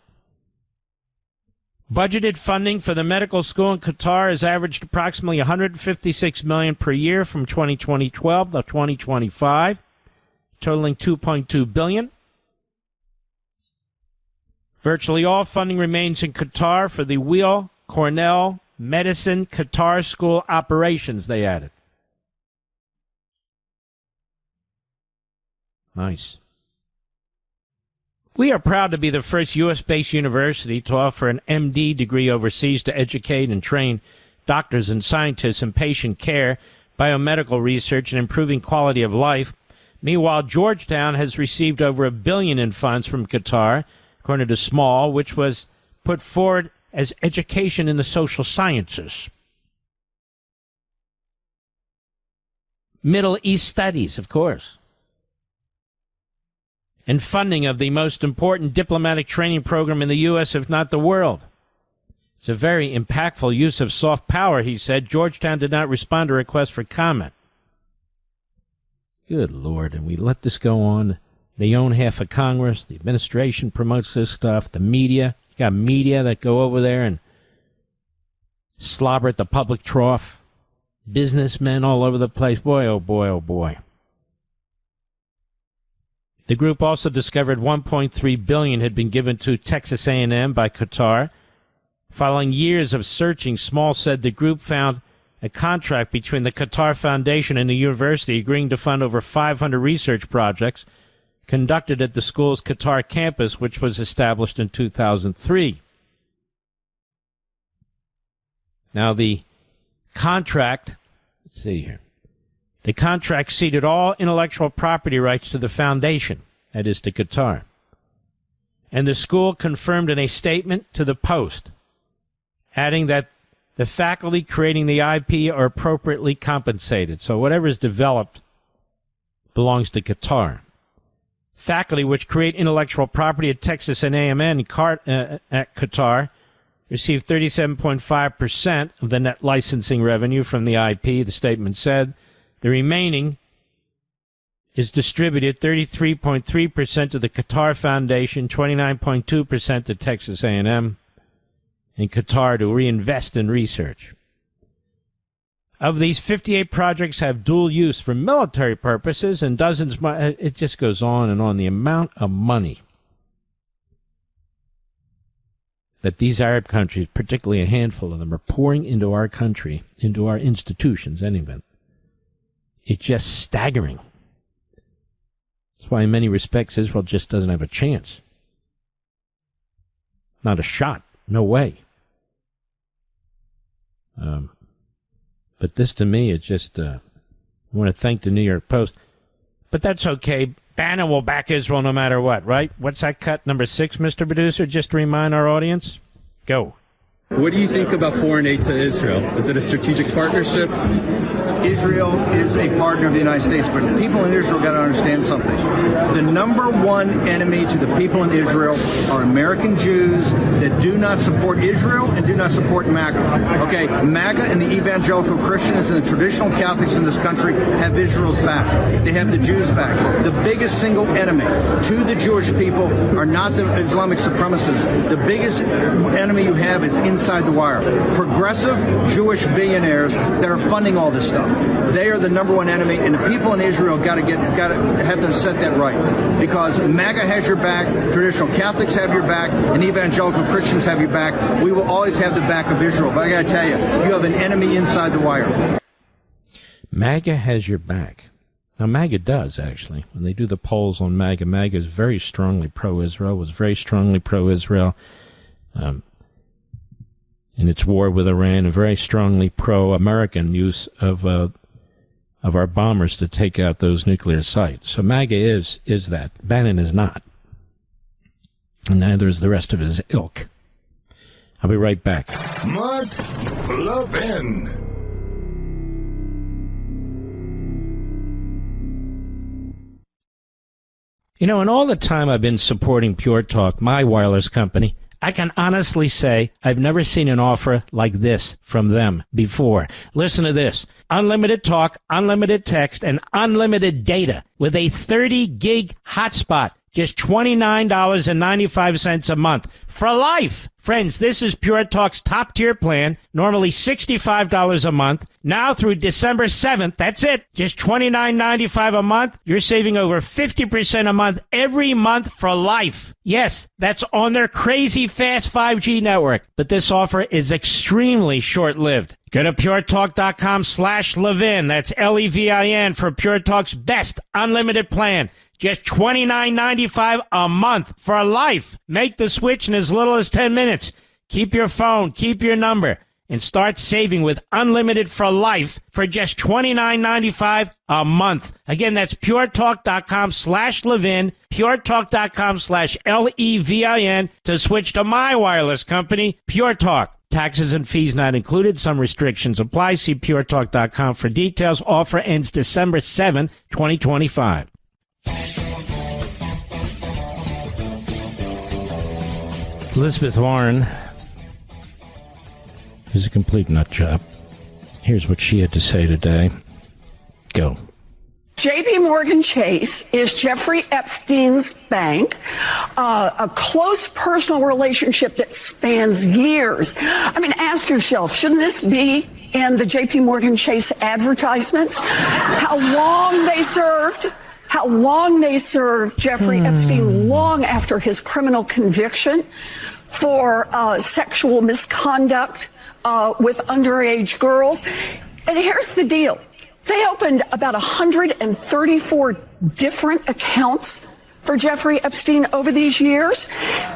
Budgeted funding for the medical school in Qatar has averaged approximately $156 million per year from 2012 to 2025, totaling $2.2 billion. Virtually all funding remains in Qatar for the Weill Cornell Medicine Qatar School operations, they added. Nice. We are proud to be the first U.S.-based university to offer an MD degree overseas to educate and train doctors and scientists in patient care, biomedical research, and improving quality of life. Meanwhile, Georgetown has received over $1 billion in funds from Qatar, according to Small, which was put forward as education in the social sciences. Middle East studies, of course. And funding of the most important diplomatic training program in the U.S., if not the world. It's a very impactful use of soft power, he said. Georgetown did not respond to requests for comment. Good Lord, and we let this go on. They own half of Congress. The administration promotes this stuff. The media. You got media that go over there and slobber at the public trough. Businessmen all over the place. Boy, oh boy, oh boy. The group also discovered $1.3 billion had been given to Texas A&M by Qatar. Following years of searching, Small said the group found a contract between the Qatar Foundation and the university agreeing to fund over 500 research projects conducted at the school's Qatar campus, which was established in 2003. Now, the contract, let's see here. The contract ceded all intellectual property rights to the foundation, that is to Qatar. And the school confirmed in a statement to the Post, adding that the faculty creating the IP are appropriately compensated. So whatever is developed belongs to Qatar. Faculty which create intellectual property at Texas and A&M at Qatar received 37.5% of the net licensing revenue from the IP, the statement said. The remaining is distributed 33.3% to the Qatar Foundation, 29.2% to Texas A&M, and Qatar to reinvest in research. Of these, 58 projects have dual use for military purposes, and dozens, it just goes on and on. The amount of money that these Arab countries, particularly a handful of them, are pouring into our country, into our institutions, anyway. It's just staggering. That's why in many respects Israel just doesn't have a chance. Not a shot. No way. But this to me is just, I want to thank the New York Post. But that's okay. Bannon will back Israel no matter what, right? What's that cut, number 6, Mr. Producer, just to remind our audience? Go. What do you think about foreign aid to Israel? Is it a strategic partnership? Israel is a partner of the United States, but people in Israel got to understand something. The number one enemy to the people in Israel are American Jews that do not support Israel and do not support MAGA. Okay, MAGA and the evangelical Christians and the traditional Catholics in this country have Israel's back. They have the Jews back. The biggest single enemy to the Jewish people are not the Islamic supremacists. The biggest enemy you have is inside the wire. Progressive Jewish billionaires that are funding all this stuff. They are the number one enemy, and the people in Israel have to set that right. Because MAGA has your back, traditional Catholics have your back, and evangelical Christians have your back. We will always have the back of Israel. But I got to tell you, you have an enemy inside the wire. MAGA has your back. Now, MAGA does, actually. When they do the polls on MAGA, MAGA is very strongly pro-Israel, was very strongly pro-Israel in its war with Iran, and very strongly pro-American use of our bombers to take out those nuclear sites. So MAGA is that. Bannon is not. And neither is the rest of his ilk. I'll be right back. Mark Levin. You know, in all the time I've been supporting Pure Talk, my wireless company, I can honestly say I've never seen an offer like this from them before. Listen to this. Unlimited talk, unlimited text, and unlimited data with a 30-gig hotspot. Just $29.95 a month for life. Friends, this is Pure Talk's top-tier plan, normally $65 a month. Now through December 7th, that's it. Just $29.95 a month. You're saving over 50% a month every month for life. Yes, that's on their crazy fast 5G network. But this offer is extremely short-lived. Go to puretalk.com/Levin. That's Levin for Pure Talk's best unlimited plan. Just $29.95 a month for life. Make the switch in as little as 10 minutes. Keep your phone, keep your number, and start saving with unlimited for life for just $29.95 a month. Again, that's puretalk.com/Levin, puretalk.com/Levin to switch to my wireless company, Pure Talk. Taxes and fees not included. Some restrictions apply. See puretalk.com for details. Offer ends December 7, 2025. Elizabeth Warren is a complete nut job. Here's what she had to say today. Go. JP Morgan Chase is Jeffrey Epstein's bank, a close personal relationship that spans years. I mean, ask yourself, shouldn't this be in the JP Morgan Chase advertisements? How long they served Jeffrey Epstein long after his criminal conviction for sexual misconduct with underage girls. And here's the deal. They opened about 134 different accounts for Jeffrey Epstein over these years.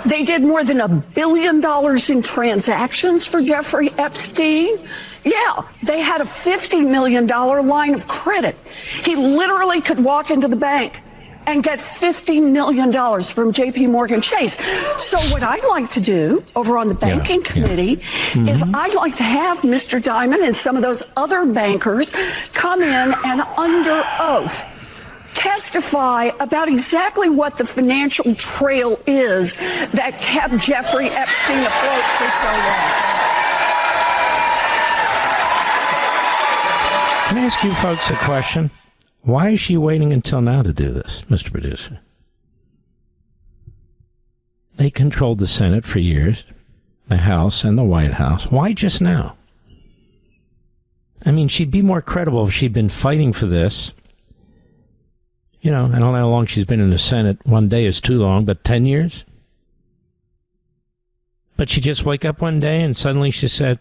They did more than $1 billion in transactions for Jeffrey Epstein. Yeah, they had a $50 million line of credit. He literally could walk into the bank and get $50 million from JP Morgan Chase. So what I'd like to do over on the banking committee is I'd like to have Mr. Diamond and some of those other bankers come in and under oath testify about exactly what the financial trail is that kept Jeffrey Epstein afloat for so long. Can I ask you folks a question? Why is she waiting until now to do this, Mr. Producer? They controlled the Senate for years, the House and the White House. Why just now? I mean, she'd be more credible if she'd been fighting for this. You know, I don't know how long she's been in the Senate. One day is too long, but 10 years? But she just wake up one day and suddenly she said,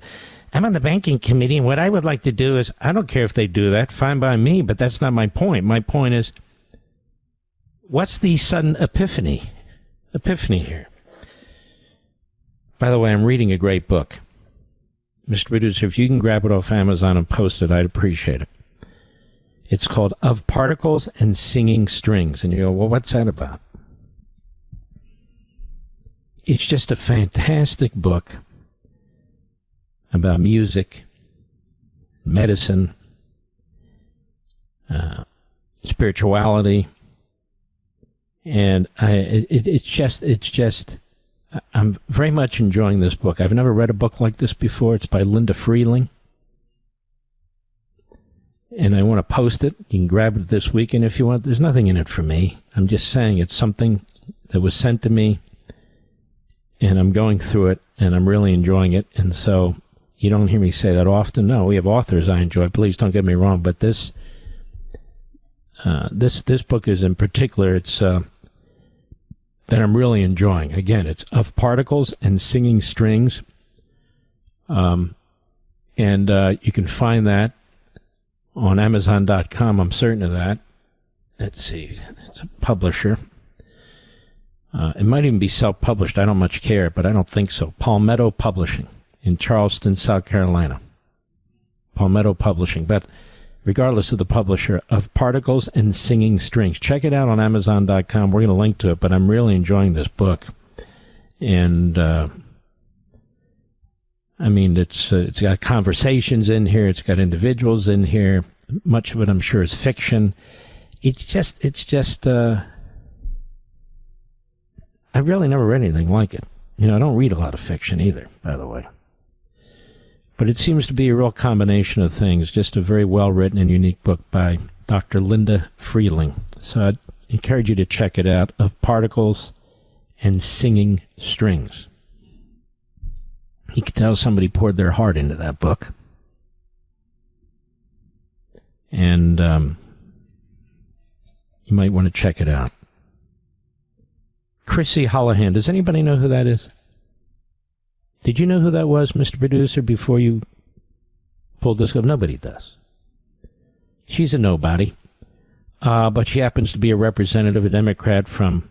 I'm on the banking committee, and what I would like to do is, I don't care if they do that, fine by me, but that's not my point. My point is, what's the sudden epiphany here? By the way, I'm reading a great book. Mr. Producer, if you can grab it off Amazon and post it, I'd appreciate it. It's called Of Particles and Singing Strings. And you go, well, what's that about? It's just a fantastic book about music, medicine, spirituality, and it's just. I'm very much enjoying this book. I've never read a book like this before. It's by Linda Freeling, and I want to post it. You can grab it this weekend if you want. There's nothing in it for me. I'm just saying it's something that was sent to me, and I'm going through it, and I'm really enjoying it, and so. You don't hear me say that often. No, we have authors I enjoy. Please don't get me wrong. But this book is in particular, it's that I'm really enjoying. Again, it's Of Particles and Singing Strings. And you can find that on Amazon.com. I'm certain of that. Let's see. It's a publisher. It might even be self-published. I don't much care, but I don't think so. Palmetto Publishing. In Charleston, South Carolina. Palmetto Publishing. But regardless of the publisher, Of Particles and Singing Strings. Check it out on Amazon.com. We're going to link to it, but I'm really enjoying this book. And, I mean, it's got conversations in here. It's got individuals in here. Much of it, I'm sure, is fiction. It's just, I've really never read anything like it. You know, I don't read a lot of fiction either, by the way. But it seems to be a real combination of things, just a very well-written and unique book by Dr. Linda Freeling. So I'd encourage you to check it out, Of Particles and Singing Strings. You can tell somebody poured their heart into that book. And you might want to check it out. Chrissy Holohan, does anybody know who that is? Did you know who that was, Mr. Producer, before you pulled this up? Nobody does. She's a nobody, but she happens to be a representative, a Democrat from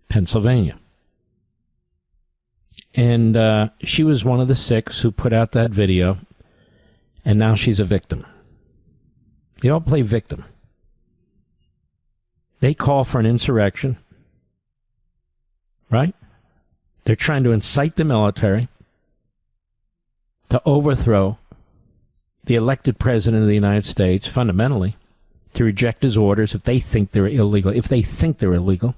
Pennsylvania. And she was one of the 6 who put out that video, and now she's a victim. They all play victim. They call for an insurrection, right? They're trying to incite the military to overthrow the elected president of the United States, fundamentally, to reject his orders if they think they're illegal. If they think they're illegal.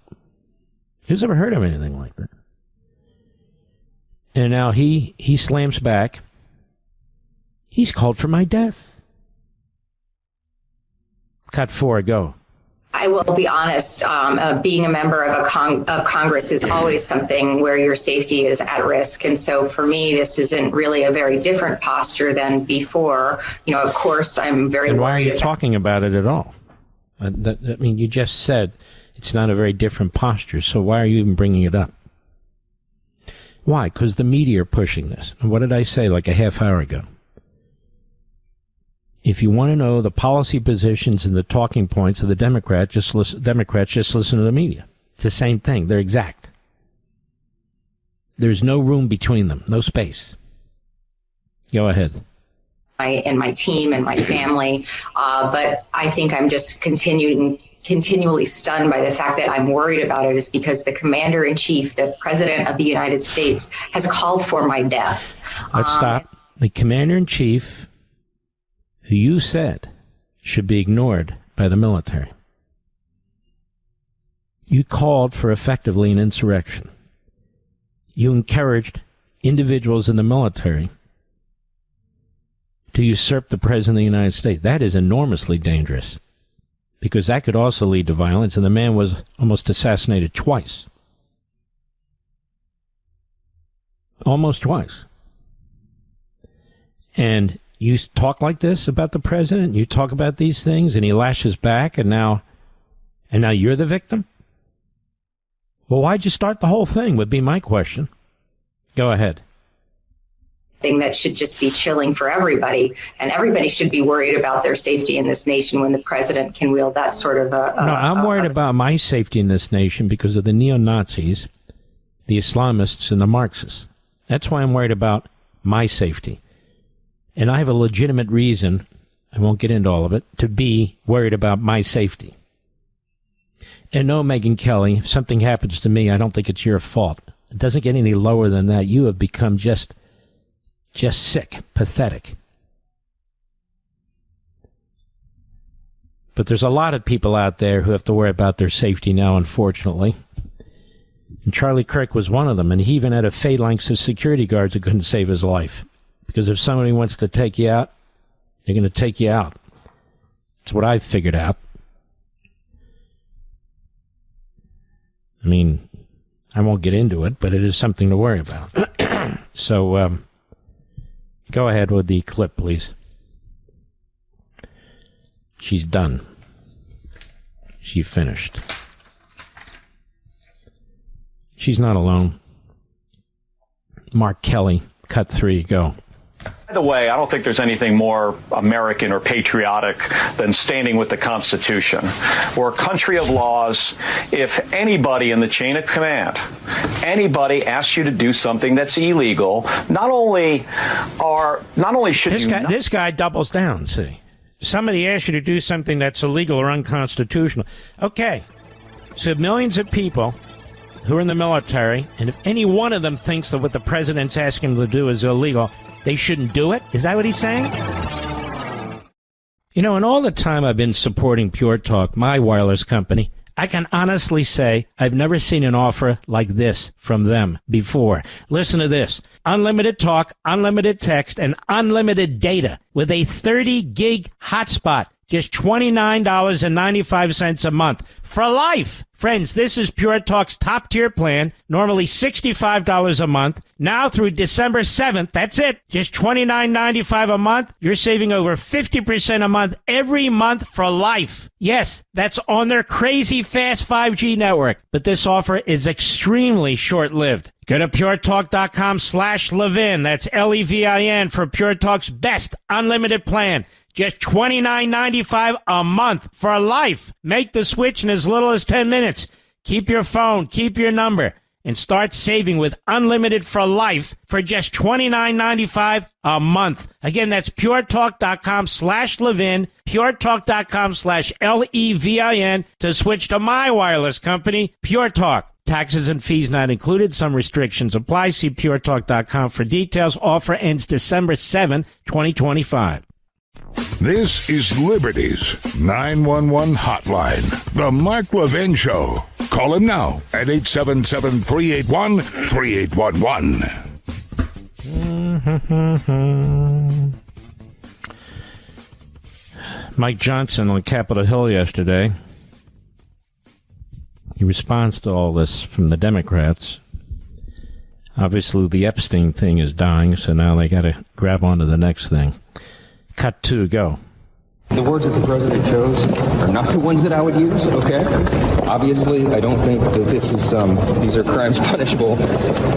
Who's ever heard of anything like that? And now he slams back. He's called for my death. Cut 4, go. I will be honest, being a member of Congress is always something where your safety is at risk. And so for me, this isn't really a very different posture than before. Of course, I'm very And why are worried you talking about it at all? I mean, you just said it's not a very different posture, so why are you even bringing it up? Why? Because the media are pushing this. And what did I say like a half hour ago? If you want to know the policy positions and the talking points of the Democrats, just listen to the media. It's the same thing. They're exact. There's no room between them, no space. Go ahead. And my team and my family, but I think I'm just continually stunned by the fact that I'm worried about it is because the commander-in-chief, the president of the United States, has called for my death. Let's stop. The commander-in-chief, who you said should be ignored by the military. You called for effectively an insurrection. You encouraged individuals in the military to usurp the President of the United States. That is enormously dangerous, because that could also lead to violence, and the man was almost assassinated twice. Almost twice. And you talk like this about the president, you talk about these things, and he lashes back, and now you're the victim? Well, why'd you start the whole thing, would be my question. Go ahead. Thing that should just be chilling for everybody, and everybody should be worried about their safety in this nation when the president can wield that sort of No, I'm worried about my safety in this nation because of the neo-Nazis, the Islamists, and the Marxists. That's why I'm worried about my safety. And I have a legitimate reason, I won't get into all of it, to be worried about my safety. And no, Megyn Kelly, if something happens to me, I don't think it's your fault. It doesn't get any lower than that. You have become just sick, pathetic. But there's a lot of people out there who have to worry about their safety now, unfortunately. And Charlie Kirk was one of them, and he even had a phalanx of security guards that couldn't save his life. Because if somebody wants to take you out, they're going to take you out. That's what I've figured out. I mean, I won't get into it, but it is something to worry about. So, go ahead with the clip, please. She's done. She finished. She's not alone. Mark Kelly, cut 3, go. By the way, I don't think there's anything more American or patriotic than standing with the Constitution. We're a country of laws. If anybody in the chain of command, anybody asks you to do something that's illegal, not only should this guy doubles down, see. Somebody asks you to do something that's illegal or unconstitutional. Okay, so millions of people who are in the military, and if any one of them thinks that what the president's asking them to do is illegal, they shouldn't do it? Is that what he's saying? You know, in all the time I've been supporting Pure Talk, my wireless company, I can honestly say I've never seen an offer like this from them before. Listen to this. Unlimited talk, unlimited text, and unlimited data with a 30-gig hotspot. Just $29.95 a month for life. Friends, this is Pure Talk's top-tier plan, normally $65 a month. Now through December 7th, that's it. Just $29.95 a month. You're saving over 50% a month every month for life. Yes, that's on their crazy fast 5G network. But this offer is extremely short-lived. Go to puretalk.com/Levin. That's Levin for Pure Talk's best unlimited plan. Just $29.95 a month for life. Make the switch in as little as 10 minutes. Keep your phone, keep your number, and start saving with unlimited for life for just $29.95 a month. Again, that's puretalk.com/Levin, puretalk.com/Levin to switch to my wireless company, Pure Talk. Taxes and fees not included. Some restrictions apply. See puretalk.com for details. Offer ends December 7, 2025. This is Liberty's 911 hotline. The Mark Levin Show. Call him now at 877-381-3811. Mike Johnson on Capitol Hill yesterday. He responds to all this from the Democrats. Obviously, the Epstein thing is dying, so now they got to grab onto the next thing. Cut 2, go. The words that the president chose are not the ones that I would use, okay? Obviously, I don't think that this is these are crimes punishable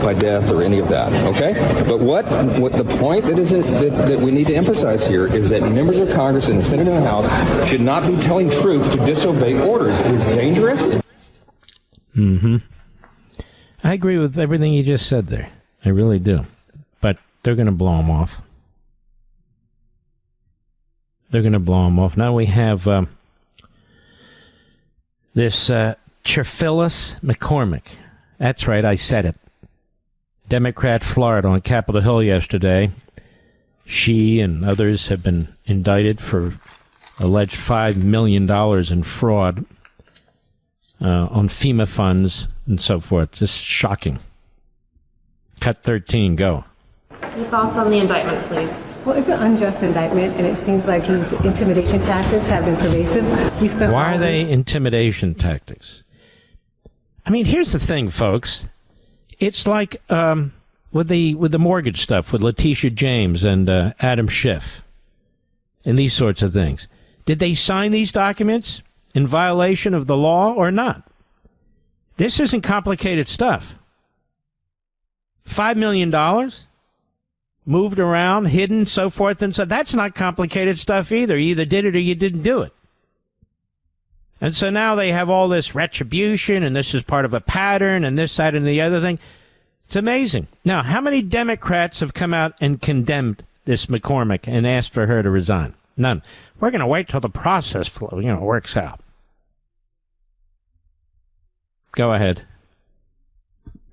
by death or any of that, okay? But what the point that we need to emphasize here is that members of Congress and the Senate and the House should not be telling troops to disobey orders. It is dangerous. Mm-hmm. I agree with everything you just said there. I really do. But they're going to blow them off. They're going to blow them off. Now we have this Cherphillis McCormick. That's right, I said it. Democrat, Florida, on Capitol Hill yesterday. She and others have been indicted for alleged $5 million in fraud on FEMA funds and so forth. Just shocking. Cut 13, go. Your thoughts on the indictment, please. Well, it's an unjust indictment, and it seems like these intimidation tactics have been pervasive. Why are they intimidation tactics? I mean, here's the thing, folks. It's like with the mortgage stuff with Letitia James and Adam Schiff and these sorts of things. Did they sign these documents in violation of the law or not? This isn't complicated stuff. $5 million? Moved around, hidden, so forth and so. That's not complicated stuff either. You either did it or you didn't do it. And so now they have all this retribution, and this is part of a pattern, and this, that, and the other thing. It's amazing. Now, how many Democrats have come out and condemned this McCormick and asked for her to resign? None. We're going to wait till the process works out. Go ahead.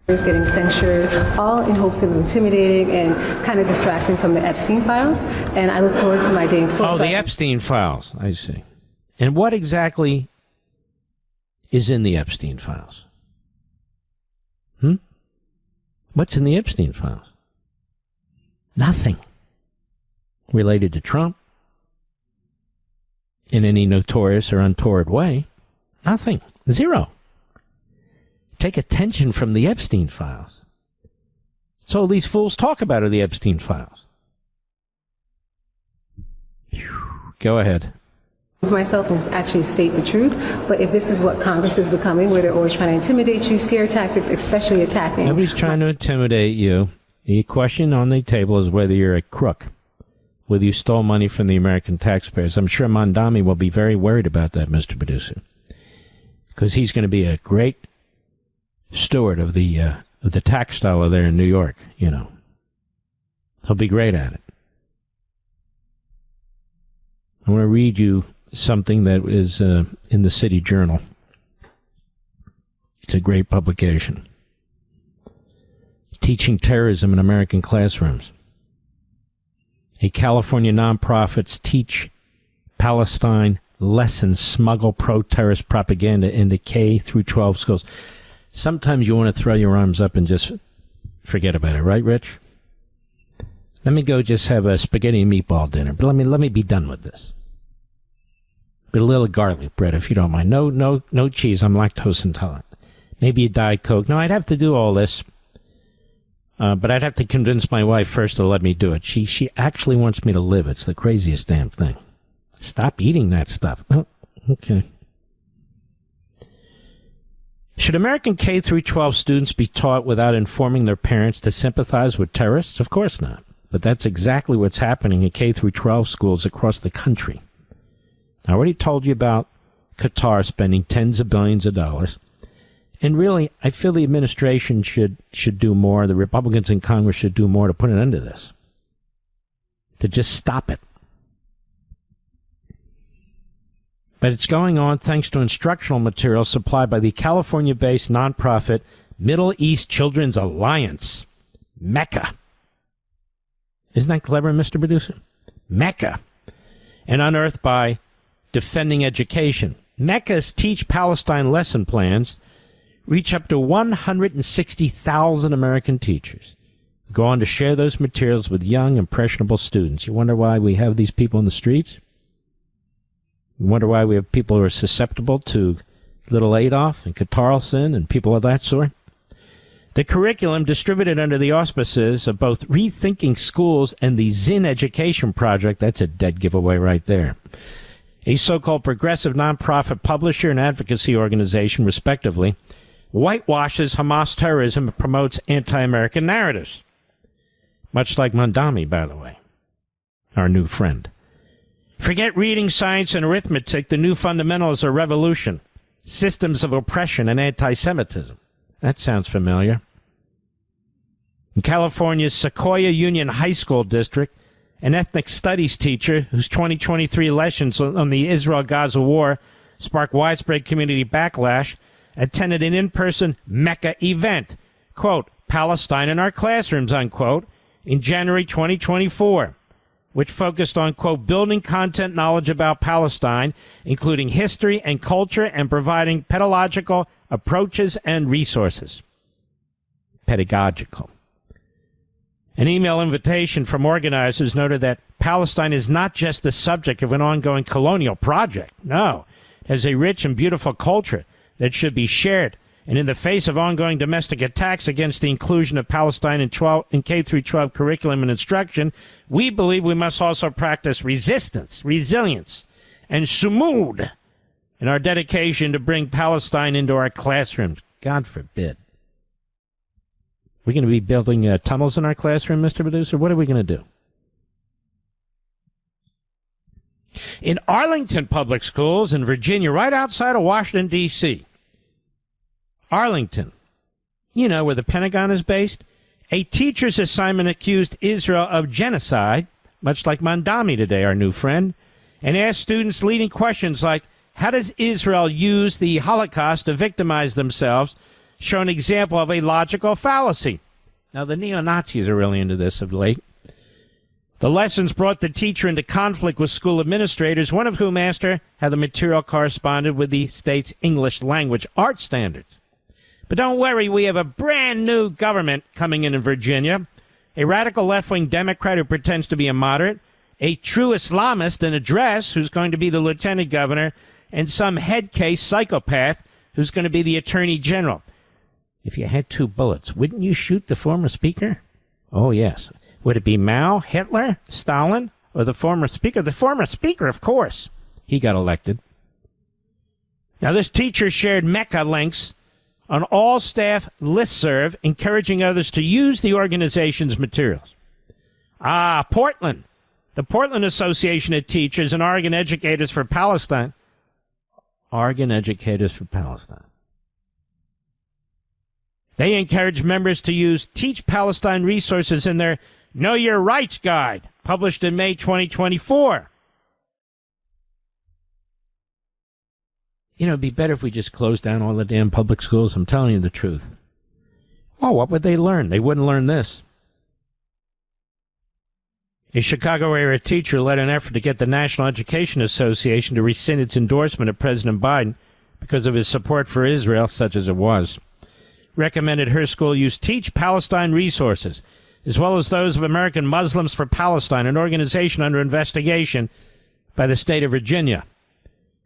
Is getting censured, all in hopes of intimidating and kind of distracting from the Epstein files. And I look forward to my day in court. Oh, the Epstein files. I see. And what exactly is in the Epstein files? What's in the Epstein files? Nothing related to Trump in any notorious or untoward way. Nothing. Zero. Take attention from the Epstein files. So all these fools talk about are the Epstein files. Go ahead. Myself and actually state the truth, but if this is what Congress is becoming, where they're always trying to intimidate you, scare tactics, especially attacking. Nobody's trying to intimidate you. The question on the table is whether you're a crook, whether you stole money from the American taxpayers. I'm sure Mondami will be very worried about that, Mr. Producer, because he's going to be a great steward of the tax dollar there in New York. He'll be great at it. I want to read you something that is in the City Journal. It's a great publication. Teaching terrorism in American classrooms. A California nonprofits teach Palestine lessons, smuggle pro-terrorist propaganda into K through 12 schools. Sometimes you want to throw your arms up and just forget about it, right, Rich? Let me go just have a spaghetti and meatball dinner. But let me be done with this. But a little garlic bread, if you don't mind. No cheese. I'm lactose intolerant. Maybe a Diet Coke. No, I'd have to do all this. But I'd have to convince my wife first to let me do it. She actually wants me to live. It's the craziest damn thing. Stop eating that stuff. Oh, okay. Should American K through 12 students be taught without informing their parents to sympathize with terrorists? Of course not. But that's exactly what's happening in K through 12 schools across the country. I already told you about Qatar spending tens of billions of dollars. And really, I feel the administration should do more. The Republicans in Congress should do more to put an end to this. To just stop it. But it's going on thanks to instructional materials supplied by the California-based nonprofit Middle East Children's Alliance, Mecca. Isn't that clever, Mr. Producer? Mecca. And unearthed by Defending Education. Mecca's Teach Palestine lesson plans reach up to 160,000 American teachers. Go on to share those materials with young, impressionable students. You wonder why we have these people in the streets? You wonder why we have people who are susceptible to little Adolf and Catarlson and people of that sort? The curriculum distributed under the auspices of both Rethinking Schools and the Zinn Education Project, that's a dead giveaway right there, a so-called progressive nonprofit publisher and advocacy organization, respectively, whitewashes Hamas terrorism and promotes anti-American narratives. Much like Mandami, by the way, our new friend. Forget reading, science, and arithmetic. The new fundamentals are revolution, systems of oppression, and anti-Semitism. That sounds familiar. In California's Sequoia Union High School District, an ethnic studies teacher whose 2023 lessons on the Israel-Gaza war sparked widespread community backlash attended an in-person Mecca event, quote, Palestine in our classrooms, unquote, in January 2024, which focused on, quote, building content knowledge about Palestine, including history and culture, and providing pedagogical approaches and resources. Pedagogical. An email invitation from organizers noted that Palestine is not just the subject of an ongoing colonial project. No, it has a rich and beautiful culture that should be shared. And in the face of ongoing domestic attacks against the inclusion of Palestine in K-12 curriculum and instruction, we believe we must also practice resistance, resilience, and sumud in our dedication to bring Palestine into our classrooms. God forbid. We're going to be building tunnels in our classroom, Mr. Producer? What are we going to do? In Arlington Public Schools in Virginia, right outside of Washington, D.C., Arlington, you know where the Pentagon is based, a teacher's assignment accused Israel of genocide, much like Mandami today, our new friend, and asked students leading questions like, how does Israel use the Holocaust to victimize themselves, show an example of a logical fallacy? Now, the neo-Nazis are really into this of late. The lessons brought the teacher into conflict with school administrators, one of whom asked her how the material corresponded with the state's English language art standards. But don't worry, we have a brand new government coming in Virginia, a radical left-wing Democrat who pretends to be a moderate, a true Islamist in a dress who's going to be the lieutenant governor, and some head case psychopath who's going to be the attorney general. If you had 2 bullets, wouldn't you shoot the former speaker? Oh, yes. Would it be Mao, Hitler, Stalin, or the former speaker? The former speaker, of course. He got elected. Now, this teacher shared Mecca links on all staff listserv, encouraging others to use the organization's materials. Portland. The Portland Association of Teachers and Oregon Educators for Palestine. Oregon Educators for Palestine. They encourage members to use Teach Palestine resources in their Know Your Rights Guide, published in May 2024. You know, it'd be better if we just closed down all the damn public schools. I'm telling you the truth. Oh, what would they learn? They wouldn't learn this. A Chicago area teacher led an effort to get the National Education Association to rescind its endorsement of President Biden because of his support for Israel, such as it was. Recommended her school use Teach Palestine resources, as well as those of American Muslims for Palestine, an organization under investigation by the state of Virginia.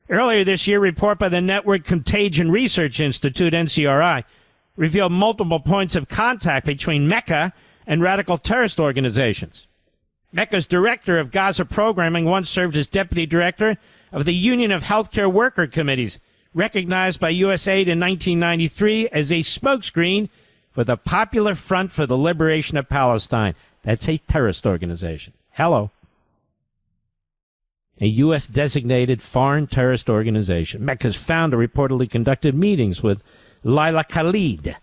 Earlier this year, a report by the Network Contagion Research Institute, NCRI, revealed multiple points of contact between Mecca and radical terrorist organizations. Mecca's director of Gaza programming once served as deputy director of the Union of Healthcare Worker Committees, recognized by USAID in 1993 as a smokescreen for the Popular Front for the Liberation of Palestine. That's a terrorist organization. Hello. A U.S.-designated foreign terrorist organization. Mecca's founder reportedly conducted meetings with Laila Khalid,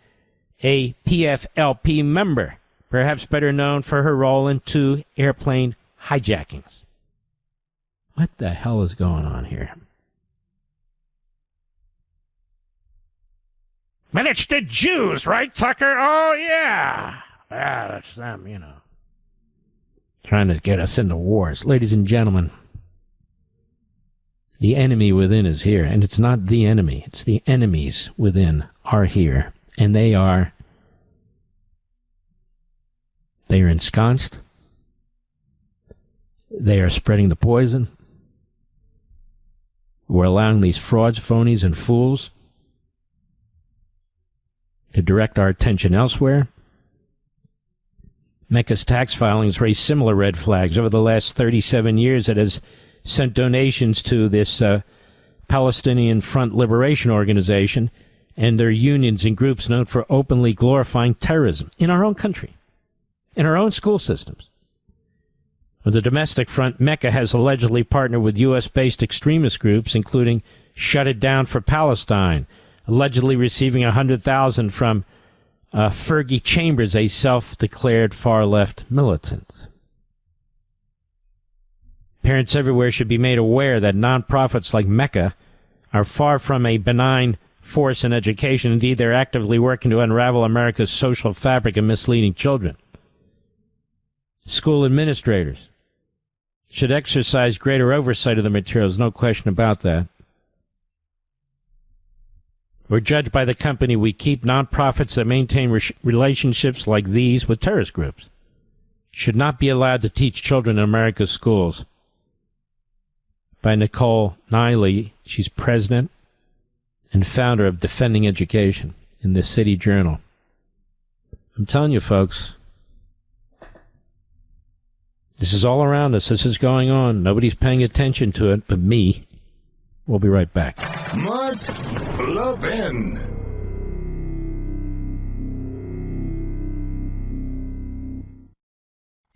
a PFLP member, perhaps better known for her role in 2 airplane hijackings. What the hell is going on here? But it's the Jews, right, Tucker? Oh, yeah. Yeah, that's them, you know. Trying to get us into wars. Ladies and gentlemen, the enemy within is here. And it's not the enemy. It's the enemies within are here. And they are ensconced. They are spreading the poison. We're allowing these frauds, phonies, and fools to direct our attention elsewhere. Mecca's tax filings raised similar red flags. Over the last 37 years, it has sent donations to this Palestinian Front Liberation Organization and their unions and groups known for openly glorifying terrorism in our own country, in our own school systems. On the domestic front, Mecca has allegedly partnered with U.S.-based extremist groups, including Shut It Down for Palestine, allegedly receiving $100,000 from Fergie Chambers, a self-declared far-left militant. Parents everywhere should be made aware that nonprofits like Mecca are far from a benign force in education. Indeed, they're actively working to unravel America's social fabric and misleading children. School administrators should exercise greater oversight of the materials, no question about that. We're judged by the company we keep. Nonprofits that maintain relationships like these with terrorist groups should not be allowed to teach children in America's schools. By Nicole Niley, she's president and founder of Defending Education in the City Journal. I'm telling you, folks, this is all around us. This is going on. Nobody's paying attention to it but me. We'll be right back. Mark Levin.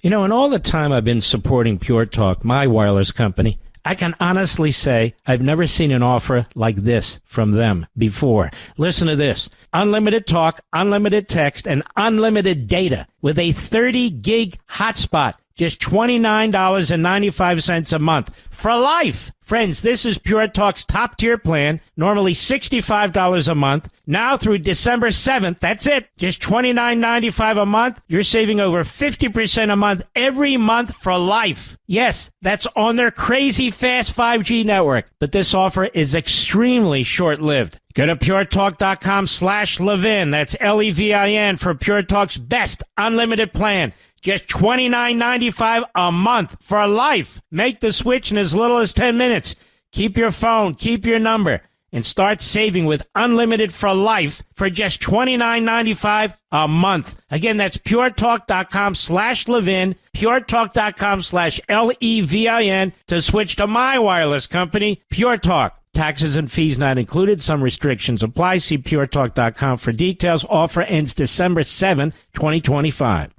You know, in all the time I've been supporting Pure Talk, my wireless company, I can honestly say I've never seen an offer like this from them before. Listen to this. Unlimited talk, unlimited text, and unlimited data with a 30-gig hotspot. Just $29.95 a month for life. Friends, this is Pure Talk's top-tier plan, normally $65 a month. Now through December 7th, that's it. Just $29.95 a month. You're saving over 50% a month every month for life. Yes, that's on their crazy fast 5G network. But this offer is extremely short-lived. Go to puretalk.com/Levin. That's Levin for Pure Talk's best unlimited plan. Just $29.95 a month for life. Make the switch in as little as 10 minutes. Keep your phone, keep your number, and start saving with unlimited for life for just $29.95 a month. Again, that's puretalk.com/Levin, puretalk.com/Levin to switch to my wireless company, Pure Talk. Taxes and fees not included. Some restrictions apply. See puretalk.com for details. Offer ends December 7, 2025.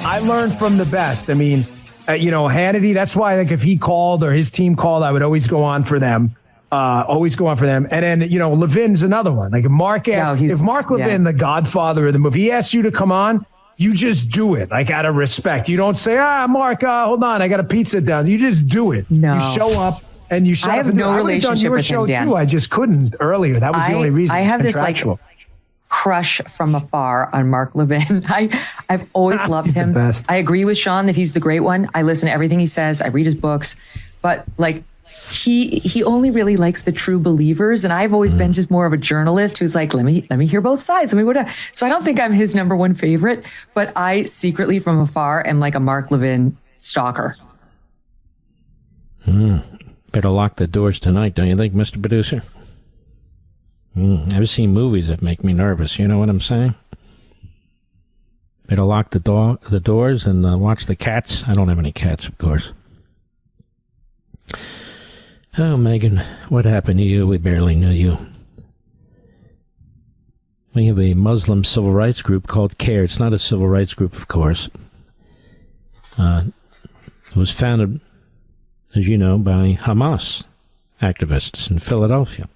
I learned from the best. I mean, Hannity, that's why, like, if he called or his team called, I would always go on for them. And then, Levin's another one. Like, if Mark Levin, the godfather of the movie, he asks you to come on, you just do it, like, out of respect. You don't say, Mark, hold on, I got a pizza down. You just do it. No. You show up and you shut up. I have no relationship with him, Dan. Too. I just couldn't earlier. That was the only reason. I have this, like, crush from afar on Mark Levin. I've always loved him. The best. I agree with Sean that he's the great one. I listen to everything he says. I read his books, but like he only really likes the true believers. And I've always been just more of a journalist who's like, let me hear both sides. Let me whatever. So I don't think I'm his number one favorite, but I secretly from afar am like a Mark Levin stalker. Better lock the doors tonight, don't you think, Mr. Producer? I've seen movies that make me nervous. You know what I'm saying? Better lock the doors and watch the cats. I don't have any cats, of course. Oh, Megan, what happened to you? We barely knew you. We have a Muslim civil rights group called CARE. It's not a civil rights group, of course. It was founded, as you know, by Hamas activists in Philadelphia.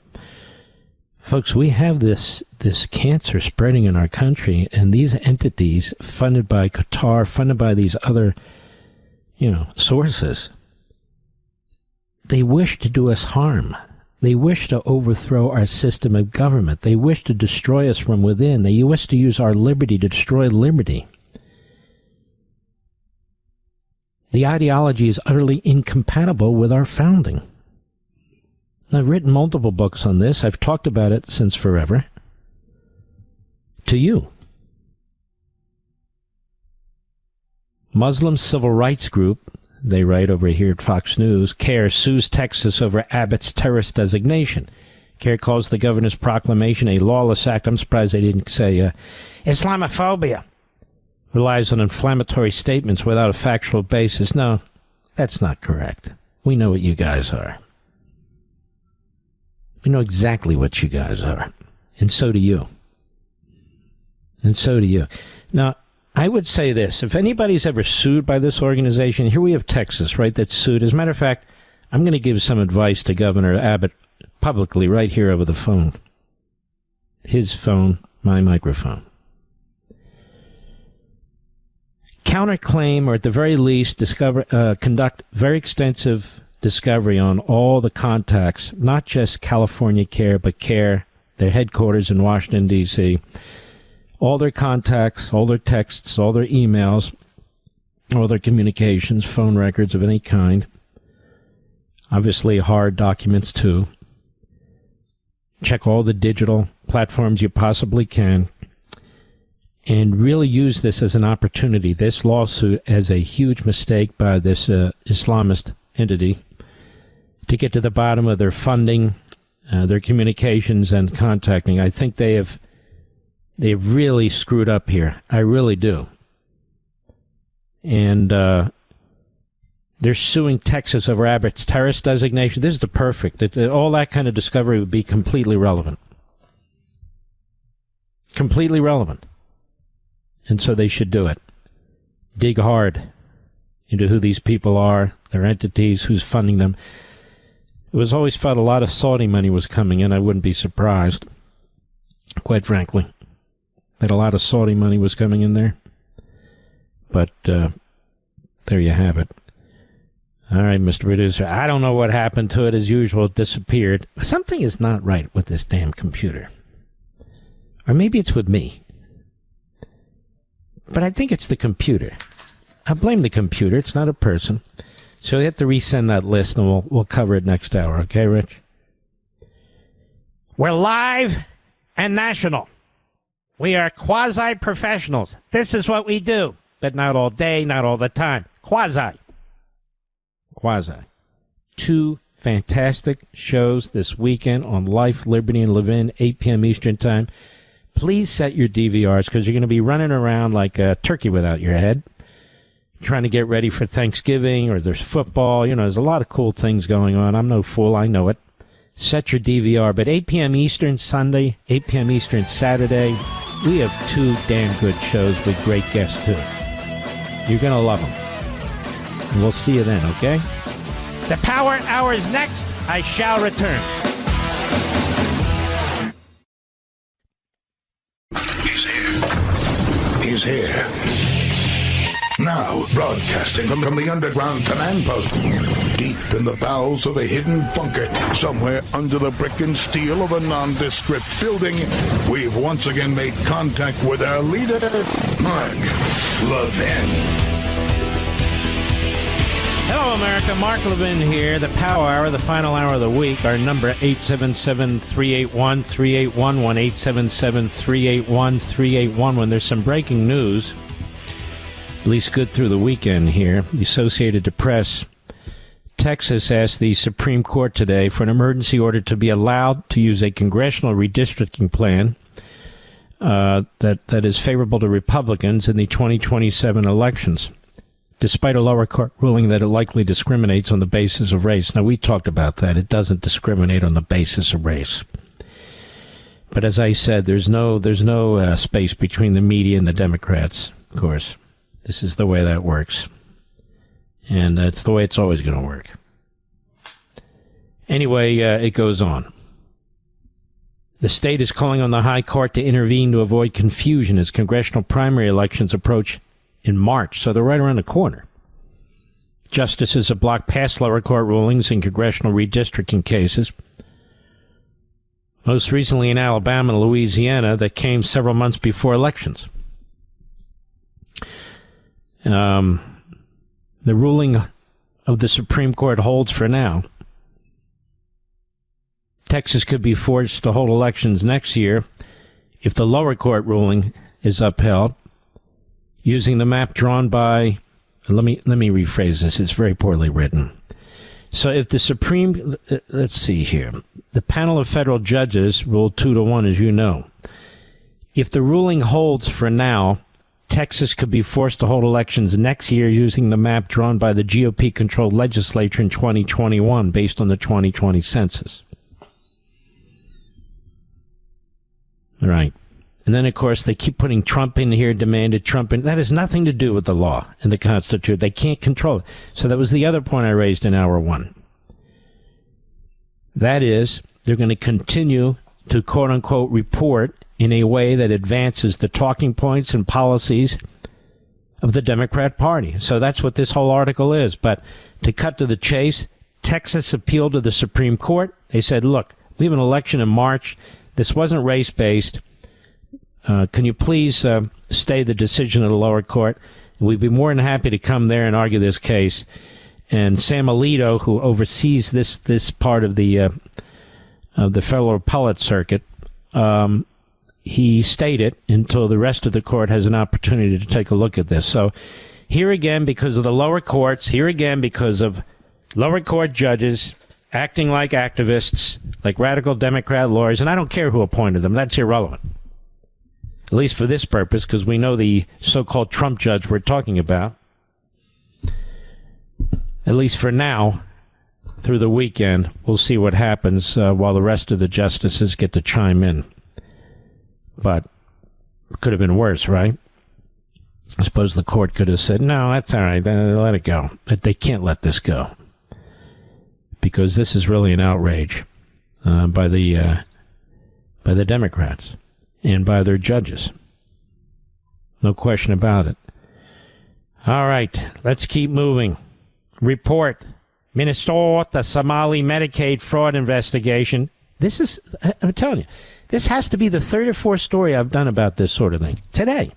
Folks, we have this cancer spreading in our country, and these entities funded by Qatar, funded by these other, sources, they wish to do us harm. They wish to overthrow our system of government. They wish to destroy us from within. They wish to use our liberty to destroy liberty. The ideology is utterly incompatible with our founding. I've written multiple books on this. I've talked about it since forever. To you. Muslim civil rights group. They write over here at Fox News, CARE sues Texas over Abbott's terrorist designation. CARE calls the governor's proclamation a lawless act. I'm surprised they didn't say Islamophobia. Relies on inflammatory statements without a factual basis. No, that's not correct. We know what you guys are. We know exactly what you guys are. And so do you. And so do you. Now, I would say this. If anybody's ever sued by this organization, here we have Texas, right, that's sued. As a matter of fact, I'm going to give some advice to Governor Abbott publicly right here over the phone. His phone, my microphone. Counterclaim, or at the very least, conduct very extensive discovery on all the contacts, not just California CARE, but CARE, their headquarters in Washington, D.C., all their contacts, all their texts, all their emails, all their communications, phone records of any kind. Obviously, hard documents, too. Check all the digital platforms you possibly can. And really use this as an opportunity, this lawsuit, as a huge mistake by this Islamist entity, to get to the bottom of their funding, their communications, and contacting. I think they've really screwed up here. I really do. And they're suing Texas over Abbott's terrorist designation. This is the perfect. All that kind of discovery would be completely relevant. Completely relevant. And so they should do it. Dig hard into who these people are, their entities, who's funding them. It was always felt a lot of Saudi money was coming in. I wouldn't be surprised, quite frankly, that a lot of Saudi money was coming in there. But there you have it. All right, Mr. Producer. I don't know what happened to it. As usual, it disappeared. Something is not right with this damn computer. Or maybe it's with me. But I think it's the computer. I blame the computer. It's not a person. So we have to resend that list, and we'll cover it next hour. Okay, Rich? We're live and national. We are quasi-professionals. This is what we do. But not all day, not all the time. Quasi. 2 fantastic shows this weekend on Life, Liberty, and Levin, 8 p.m. Eastern Time. Please set your DVRs, because you're going to be running around like a turkey without your head, trying to get ready for Thanksgiving, or there's football. There's a lot of cool things going on. I'm no fool. I know it. Set your DVR. But 8 p.m. Eastern Sunday, 8 p.m. Eastern Saturday, we have 2 damn good shows with great guests, too. You're going to love them. And we'll see you then, okay? The Power Hour is next. I shall return. He's here. Now, broadcasting from the underground command post, deep in the bowels of a hidden bunker, somewhere under the brick and steel of a nondescript building, we've once again made contact with our leader, Mark Levin. Hello, America. Mark Levin here. The Power Hour, the final hour of the week. Our number, 877-381-3811, 877-381-3811. There's some breaking news, at least good through the weekend here. The Associated Press. Texas asked the Supreme Court today for an emergency order to be allowed to use a congressional redistricting plan that is favorable to Republicans in the 2027 elections, despite a lower court ruling that it likely discriminates on the basis of race. Now, we talked about that. It doesn't discriminate on the basis of race. But as I said, there's no space between the media and the Democrats, of course. This is the way that works. And that's the way it's always going to work. Anyway, it goes on. The state is calling on the High Court to intervene to avoid confusion as congressional primary elections approach in March, so they're right around the corner. Justices have blocked past lower court rulings in congressional redistricting cases, most recently in Alabama and Louisiana, that came several months before elections. The ruling of the Supreme Court holds for now. Texas could be forced to hold elections next year if the lower court ruling is upheld, using the map drawn by Let me rephrase this. It's very poorly written. So if the Supreme, let's see here, the panel of federal judges ruled 2-1, as you know. If the ruling holds for now, Texas could be forced to hold elections next year using the map drawn by the GOP-controlled legislature in 2021 based on the 2020 census. All right. And then, of course, they keep putting Trump in here, demanded Trump in. That has nothing to do with the law and the Constitution. They can't control it. So that was the other point I raised in hour one. That is, they're going to continue to, quote-unquote, report in a way that advances the talking points and policies of the Democrat Party. So that's what this whole article is. But to cut to the chase, Texas appealed to the Supreme Court. They said, look, we have an election in March. This wasn't race-based. Can you please stay the decision of the lower court? We'd be more than happy to come there and argue this case. And Sam Alito, who oversees this part of the federal appellate circuit, he stayed it until the rest of the court has an opportunity to take a look at this. So here again, because of the lower courts, here again, because of lower court judges acting like activists, like radical Democrat lawyers, and I don't care who appointed them. That's irrelevant. At least for this purpose, because we know the so-called Trump judge we're talking about. At least for now, through the weekend, we'll see what happens while the rest of the justices get to chime in. But it could have been worse, right? I suppose the court could have said, no, that's all right, let it go. But they can't let this go. Because this is really an outrage by the Democrats and by their judges. No question about it. All right, let's keep moving. Report. Minnesota Somali Medicaid fraud investigation. This is, I'm telling you, this has to be the third or fourth story I've done about this sort of thing. Today,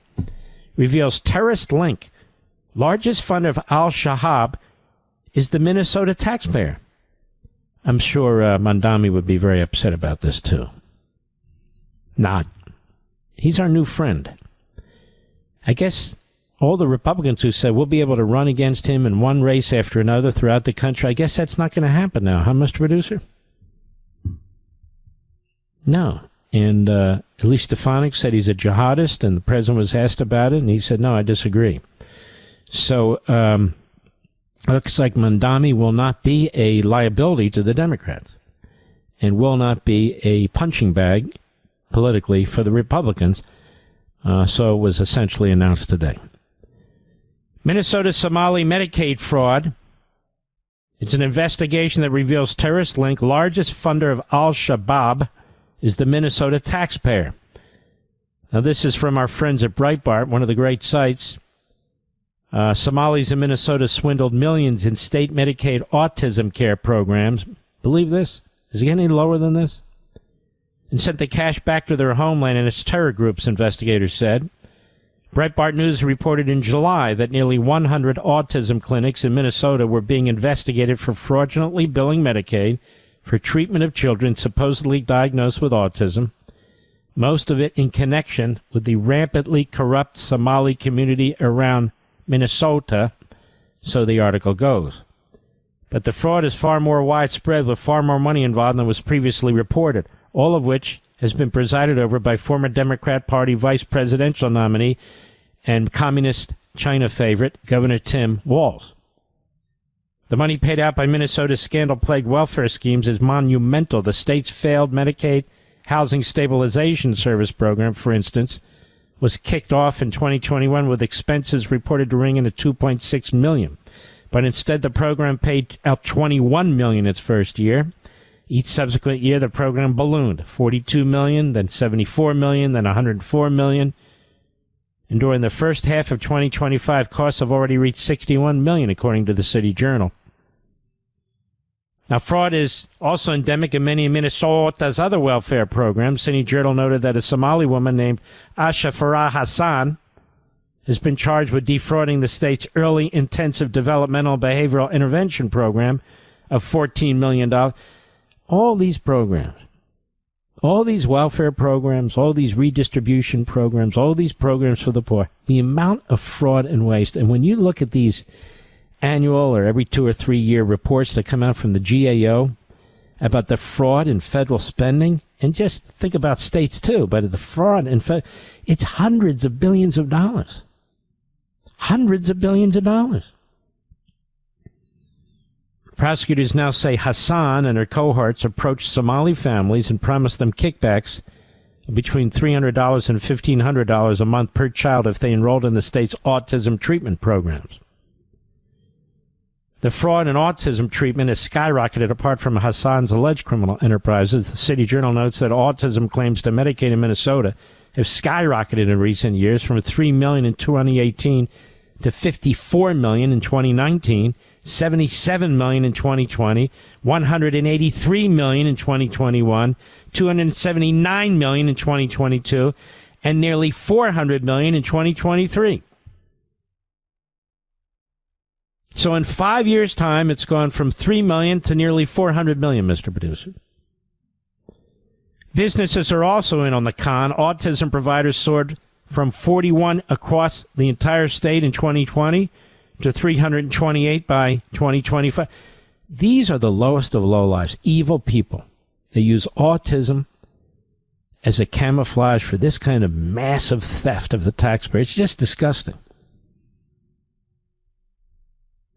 reveals terrorist link. Largest funder of Al-Shabaab is the Minnesota taxpayer. I'm sure Mandami would be very upset about this, too. Not. He's our new friend. I guess all the Republicans who said we'll be able to run against him in one race after another throughout the country, I guess that's not going to happen now, huh, Mr. Producer? No. And at least Stefanik said he's a jihadist, and the president was asked about it, and he said, no, I disagree. So looks like Mandami will not be a liability to the Democrats and will not be a punching bag politically for the Republicans. So it was essentially announced today. Minnesota Somali Medicaid fraud. It's an investigation that reveals terrorist link. Largest funder of Al-Shabaab is the Minnesota taxpayer. Now, this is from our friends at Breitbart, one of the great sites. Somalis in Minnesota swindled millions in state Medicaid autism care programs. Believe this? Is it getting any lower than this? And sent the cash back to their homeland and its terror groups, investigators said. Breitbart News reported in July that nearly 100 autism clinics in Minnesota were being investigated for fraudulently billing Medicaid for treatment of children supposedly diagnosed with autism, most of it in connection with the rampantly corrupt Somali community around Minnesota, so the article goes. But the fraud is far more widespread with far more money involved than was previously reported, all of which has been presided over by former Democrat Party vice presidential nominee and communist China favorite, Governor Tim Walz. The money paid out by Minnesota's scandal-plagued welfare schemes is monumental. The state's failed Medicaid housing stabilization service program, for instance, was kicked off in 2021 with expenses reported to ring in at $2.6 million. But instead, the program paid out $21 million its first year. Each subsequent year, the program ballooned. $42 million, then $74 million, then $104 million. And during the first half of 2025, costs have already reached $61 million, according to the City Journal. Now, fraud is also endemic in many of Minnesota's other welfare programs. City Journal noted that a Somali woman named Asha Farah Hassan has been charged with defrauding the state's early intensive developmental behavioral intervention program of $14 million. All these programs, All these welfare programs, all these redistribution programs, all these programs for the poor, the amount of fraud and waste. And when you look at these annual or every 2 or 3 year reports that come out from the GAO about the fraud in federal spending, and just think about states too, but the fraud in it's hundreds of billions of dollars. Hundreds of billions of dollars. Prosecutors now say Hassan and her cohorts approached Somali families and promised them kickbacks between $300 and $1,500 a month per child if they enrolled in the state's autism treatment programs. The fraud in autism treatment has skyrocketed apart from Hassan's alleged criminal enterprises. The City Journal notes that autism claims to Medicaid in Minnesota have skyrocketed in recent years from $3 million in 2018 to $54 million in 2019, $77 million in 2020, $183 million in 2021, $279 million in 2022, and nearly $400 million in 2023. So in 5 years' time, it's gone from $3 million to nearly $400 million, Mr. Producer. Businesses are also in on the con. Autism providers soared from 41 across the entire state in 2020 to 328 by 2025. These are the lowest of low lives, evil people. They use autism as a camouflage for this kind of massive theft of the taxpayer. It's just disgusting.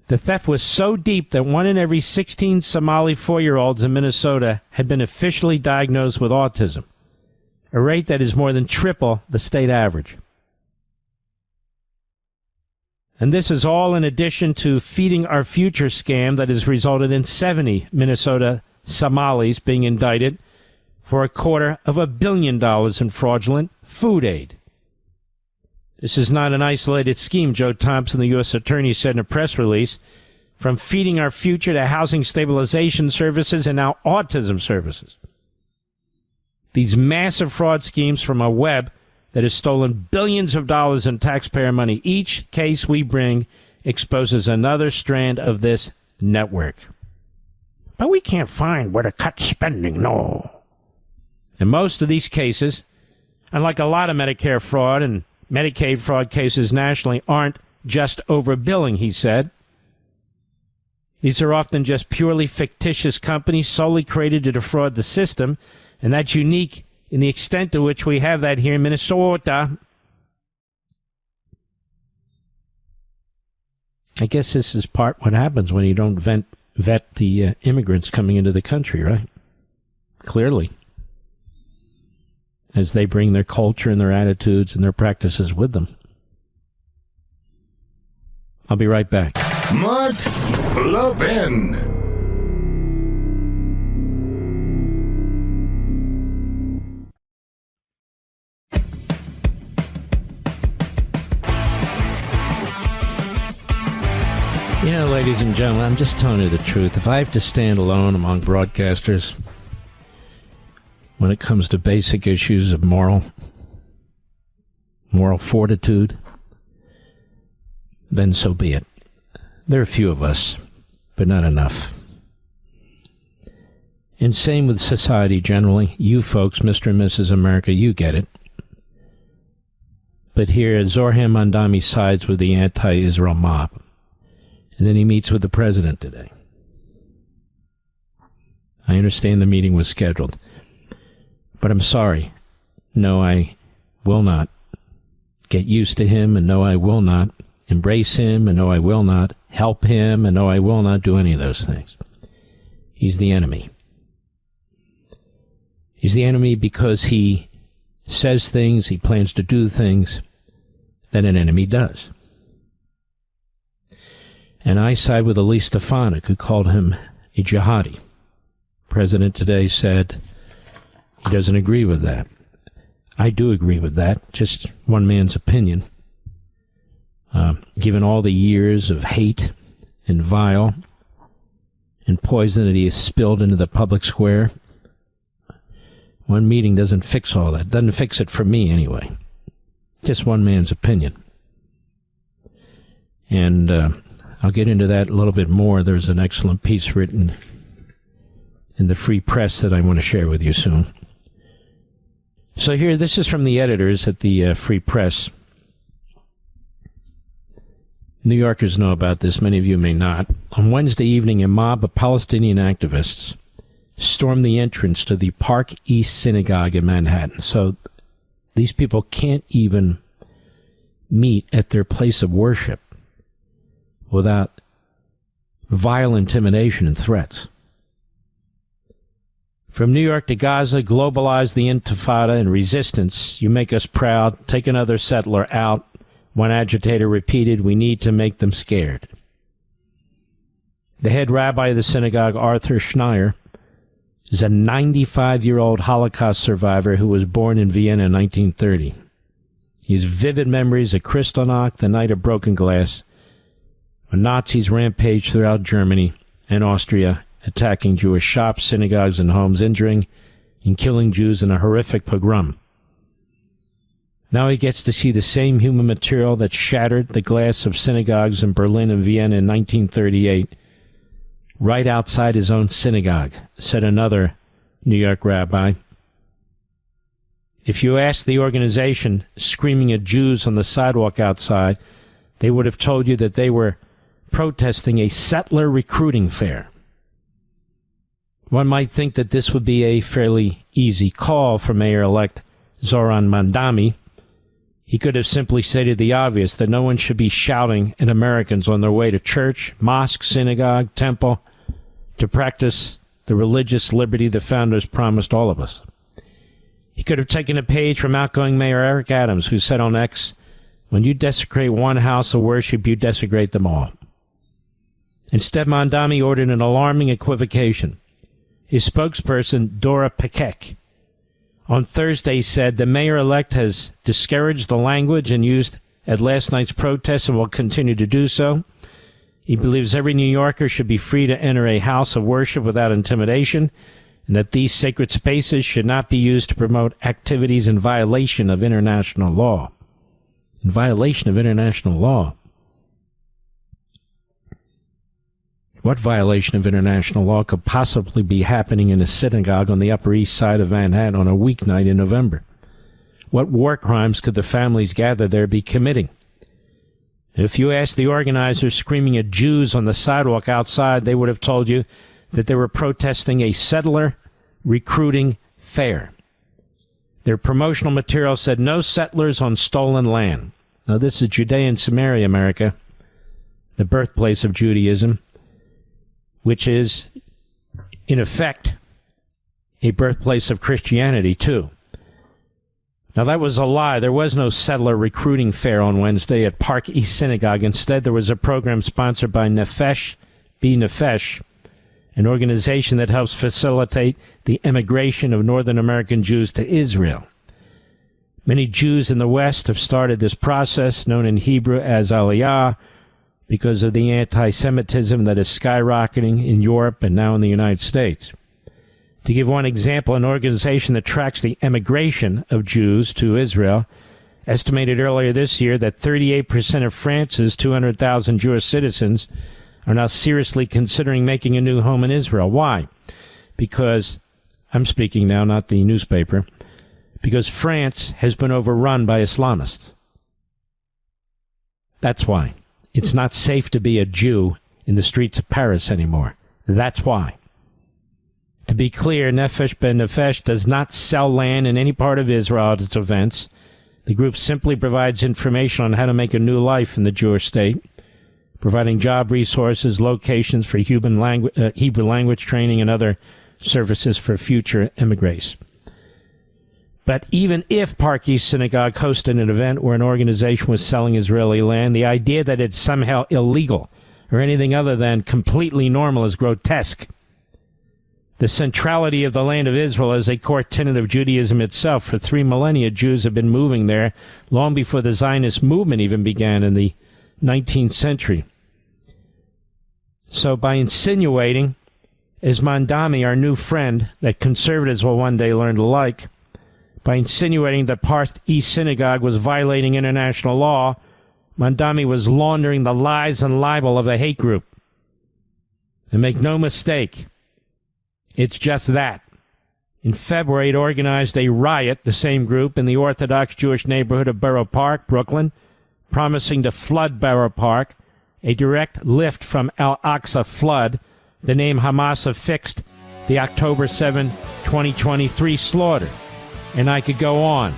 The theft was so deep that 1 in every 16 Somali 4-year-olds in Minnesota had been officially diagnosed with autism, a rate that is more than triple the state average. And this is all in addition to Feeding Our Future scam that has resulted in 70 Minnesota Somalis being indicted for $250 million in fraudulent food aid. This is not an isolated scheme, Joe Thompson, the U.S. Attorney, said in a press release. From Feeding Our Future to housing stabilization services and now autism services. These massive fraud schemes from a web that has stolen billions of dollars in taxpayer money. Each case we bring exposes another strand of this network. But we can't find where to cut spending, no. And most of these cases, unlike a lot of Medicare fraud and Medicaid fraud cases nationally, aren't just overbilling, he said. These are often just purely fictitious companies solely created to defraud the system, and that's unique in the extent to which we have that here in Minnesota. I guess this is part what happens when you don't vet the immigrants coming into the country, right? Clearly. As they bring their culture and their attitudes and their practices with them. I'll be right back. Mark Levin. You know, ladies and gentlemen, I'm just telling you the truth. If I have to stand alone among broadcasters when it comes to basic issues of moral fortitude, then so be it. There are a few of us, but not enough. And same with society generally. You folks, Mr. and Mrs. America, you get it. But here, Zohran Mamdani sides with the anti-Israel mob. And then he meets with the president today. I understand the meeting was scheduled. But I'm sorry. No, I will not get used to him, and no, I will not embrace him, and no, I will not help him, and no, I will not do any of those things. He's the enemy. He's the enemy because he says things, he plans to do things that an enemy does. And I side with Elise Stefanik, who called him a jihadi. The president today said he doesn't agree with that. I do agree with that, just one man's opinion. Given all the years of hate and vile and poison that he has spilled into the public square, one meeting doesn't fix all that. Doesn't fix it for me, anyway. Just one man's opinion. And I'll get into that a little bit more. There's an excellent piece written in the Free Press that I want to share with you soon. So here, this is from the editors at the Free Press. New Yorkers know about this. Many of you may not. On Wednesday evening, a mob of Palestinian activists stormed the entrance to the Park East Synagogue in Manhattan. So these people can't even meet at their place of worship without vile intimidation and threats. From New York to Gaza, globalize the Intifada and resistance. You make us proud. Take another settler out. One agitator repeated, we need to make them scared. The head rabbi of the synagogue, Arthur Schneier, is a 95-year-old Holocaust survivor who was born in Vienna in 1930. He has vivid memories of Kristallnacht, the night of broken glass, when Nazis rampaged throughout Germany and Austria, attacking Jewish shops, synagogues, and homes, injuring and killing Jews in a horrific pogrom. Now he gets to see the same human material that shattered the glass of synagogues in Berlin and Vienna in 1938, right outside his own synagogue, said another New York rabbi. If you asked the organization screaming at Jews on the sidewalk outside, they would have told you that they were protesting a settler recruiting fair. One might think that this would be a fairly easy call for Mayor-elect Zoran Mandami. He could have simply stated the obvious, that no one should be shouting at Americans on their way to church, mosque, synagogue, temple, to practice the religious liberty the founders promised all of us. He could have taken a page from outgoing Mayor Eric Adams, who said on X, when you desecrate one house of worship, you desecrate them all. Instead, Mandami ordered an alarming equivocation. His spokesperson, Dora Pekek, on Thursday said the mayor-elect has discouraged the language and used at last night's protests and will continue to do so. He believes every New Yorker should be free to enter a house of worship without intimidation, and that these sacred spaces should not be used to promote activities in violation of international law. In violation of international law. What violation of international law could possibly be happening in a synagogue on the Upper East Side of Manhattan on a weeknight in November? What war crimes could the families gathered there be committing? If you asked the organizers screaming at Jews on the sidewalk outside, they would have told you that they were protesting a settler recruiting fair. Their promotional material said, no settlers on stolen land. Now, this is Judea and Samaria, America, the birthplace of Judaism, which is, in effect, a birthplace of Christianity, too. Now, that was a lie. There was no settler recruiting fair on Wednesday at Park East Synagogue. Instead, there was a program sponsored by Nefesh B'Nefesh, an organization that helps facilitate the emigration of Northern American Jews to Israel. Many Jews in the West have started this process, known in Hebrew as Aliyah, because of the anti-Semitism that is skyrocketing in Europe and now in the United States. To give one example, an organization that tracks the emigration of Jews to Israel estimated earlier this year that 38% of France's 200,000 Jewish citizens are now seriously considering making a new home in Israel. Why? Because, I'm speaking now, not the newspaper, because France has been overrun by Islamists. That's why. It's not safe to be a Jew in the streets of Paris anymore. That's why. To be clear, Nefesh B'Nefesh does not sell land in any part of Israel at its events. The group simply provides information on how to make a new life in the Jewish state, providing job resources, locations for Hebrew language training, and other services for future immigrants. But even if Park East Synagogue hosted an event where an organization was selling Israeli land, the idea that it's somehow illegal or anything other than completely normal is grotesque. The centrality of the land of Israel is a core tenet of Judaism itself. For 3 millennia, Jews have been moving there long before the Zionist movement even began in the 19th century. So by insinuating, as Mandami, our new friend, that conservatives will one day learn to like, by insinuating that Park East Synagogue was violating international law, Mandami was laundering the lies and libel of a hate group. And make no mistake, it's just that. In February, it organized a riot, the same group, in the Orthodox Jewish neighborhood of Borough Park, Brooklyn, promising to flood Borough Park, a direct lift from Al-Aqsa flood, the name Hamas affixed the October 7, 2023 slaughter. And I could go on.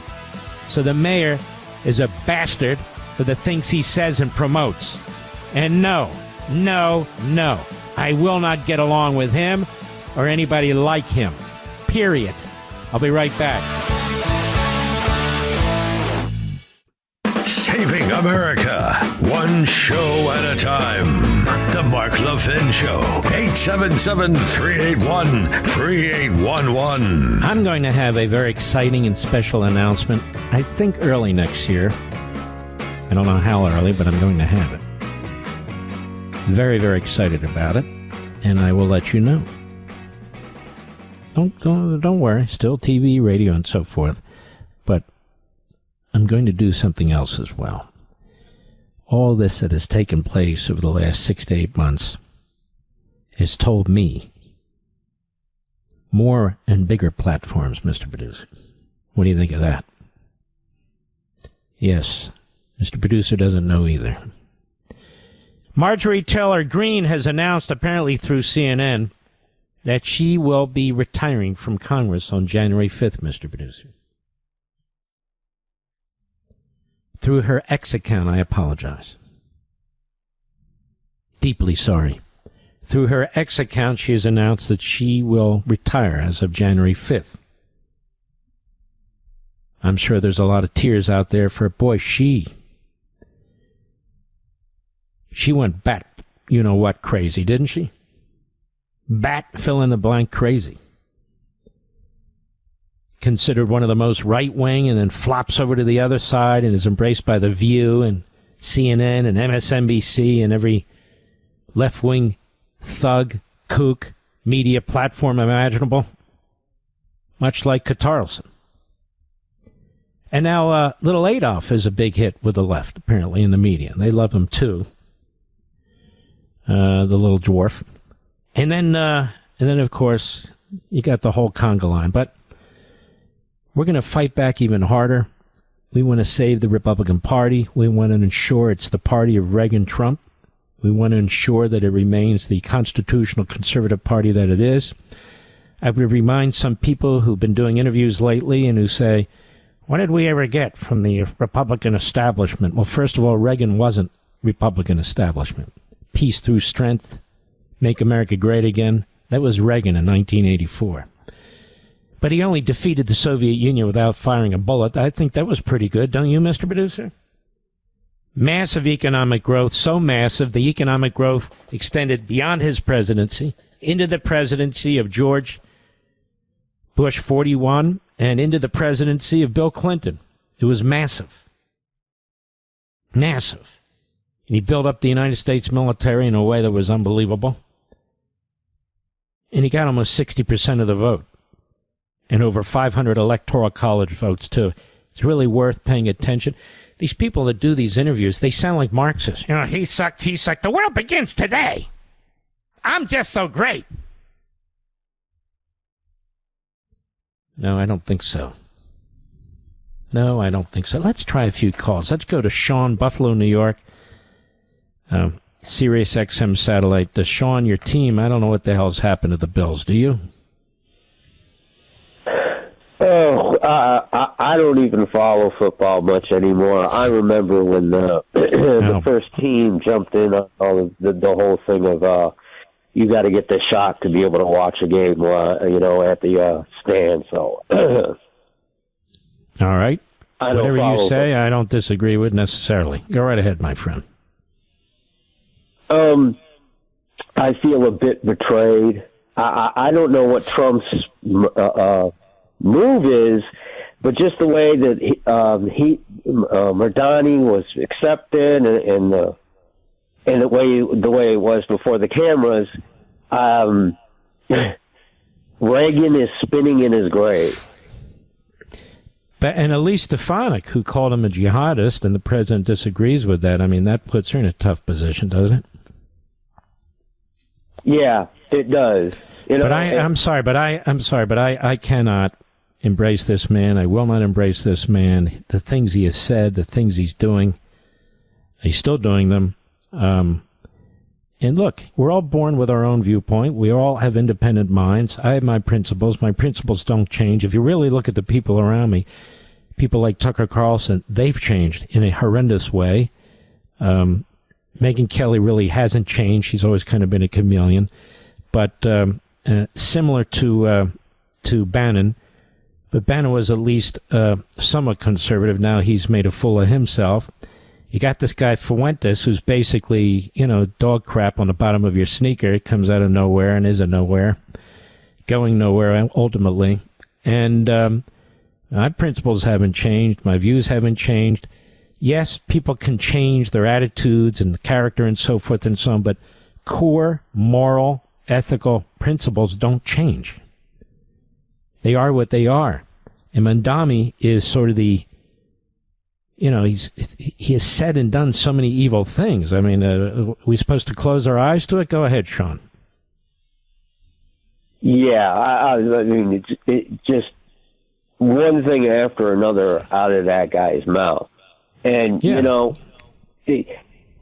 So the mayor is a bastard for the things he says and promotes. And no, I will not get along with him or anybody like him. Period. I'll be right back. Saving America, one show at a time. The Mark Levin Show, 877-381-3811. I'm going to have a very exciting and special announcement, I think early next year. I don't know how early, but I'm going to have it. Very, very excited about it, and I will let you know. Don't worry, still TV, radio, and so forth, but I'm going to do something else as well. All this that has taken place over the last 6 to 8 months has told me more and bigger platforms, Mr. Producer. What do you think of that? Yes, Mr. Producer doesn't know either. Marjorie Taylor Greene has announced, apparently through CNN, that she will be retiring from Congress on January 5th, Mr. Producer. Through her X account, I apologize. Deeply sorry. Through her X account, she has announced that she will retire as of January 5th. I'm sure there's a lot of tears out there for, boy, she went bat, you-know-what crazy, didn't she? Bat, fill in the blank, crazy. Considered one of the most right-wing, and then flops over to the other side and is embraced by The View and CNN and MSNBC and every left-wing thug, kook, media platform imaginable. Much like Catarleson. And now little Adolf is a big hit with the left, apparently, in the media. They love him, too. The little dwarf. And then, of course, you got the whole conga line. But we're going to fight back even harder. We want to save the Republican Party. We want to ensure it's the party of Reagan-Trump. We want to ensure that it remains the constitutional conservative party that it is. I would remind some people who've been doing interviews lately and who say, what did we ever get from the Republican establishment? Well, first of all, Reagan wasn't Republican establishment. Peace through strength. Make America great again. That was Reagan in 1984. But he only defeated the Soviet Union without firing a bullet. I think that was pretty good, don't you, Mr. Producer? Massive economic growth, so massive, the economic growth extended beyond his presidency, into the presidency of George Bush 41, and into the presidency of Bill Clinton. It was massive. Massive. And he built up the United States military in a way that was unbelievable. And he got almost 60% of the vote. And over 500 electoral college votes, too. It's really worth paying attention. These people that do these interviews, they sound like Marxists. He sucked. The world begins today. I'm just so great. No, I don't think so. Let's try a few calls. Let's go to Sean, Buffalo, New York. Sirius XM satellite. Sean, your team, I don't know what the hell's happened to the Bills. Do you? Oh, I don't even follow football much anymore. I remember when the first team jumped in on all of the whole thing of you got to get the shot to be able to watch a game, at the stand. So, all right. Whatever you say, I don't disagree with necessarily. Go right ahead, my friend. I feel a bit betrayed. I don't know what Trump's move is, but just the way that Mardani was accepted and the way it was before the cameras, Reagan is spinning in his grave. And Elise Stefanik, who called him a jihadist, and the president disagrees with that, I mean, that puts her in a tough position, doesn't it? Yeah, it does. You know, but I'm sorry, but I cannot embrace this man. I will not embrace this man. The things he has said, the things he's doing, he's still doing them. And look, we're all born with our own viewpoint. We all have independent minds. I have my principles. My principles don't change. If you really look at the people around me, people like Tucker Carlson, they've changed in a horrendous way. Megyn Kelly really hasn't changed. She's always kind of been a chameleon. But similar to Bannon, but Bannon was at least somewhat conservative. Now he's made a fool of himself. You got this guy Fuentes, who's basically, dog crap on the bottom of your sneaker. It comes out of nowhere and isn't nowhere, going nowhere ultimately. And my principles haven't changed. My views haven't changed. Yes, people can change their attitudes and character and so forth and so on, but core moral, ethical principles don't change. They are what they are. And Mandami is sort of the, he has said and done so many evil things. I mean, are we supposed to close our eyes to it? Go ahead, Sean. Yeah, I mean, it's just one thing after another out of that guy's mouth. And, a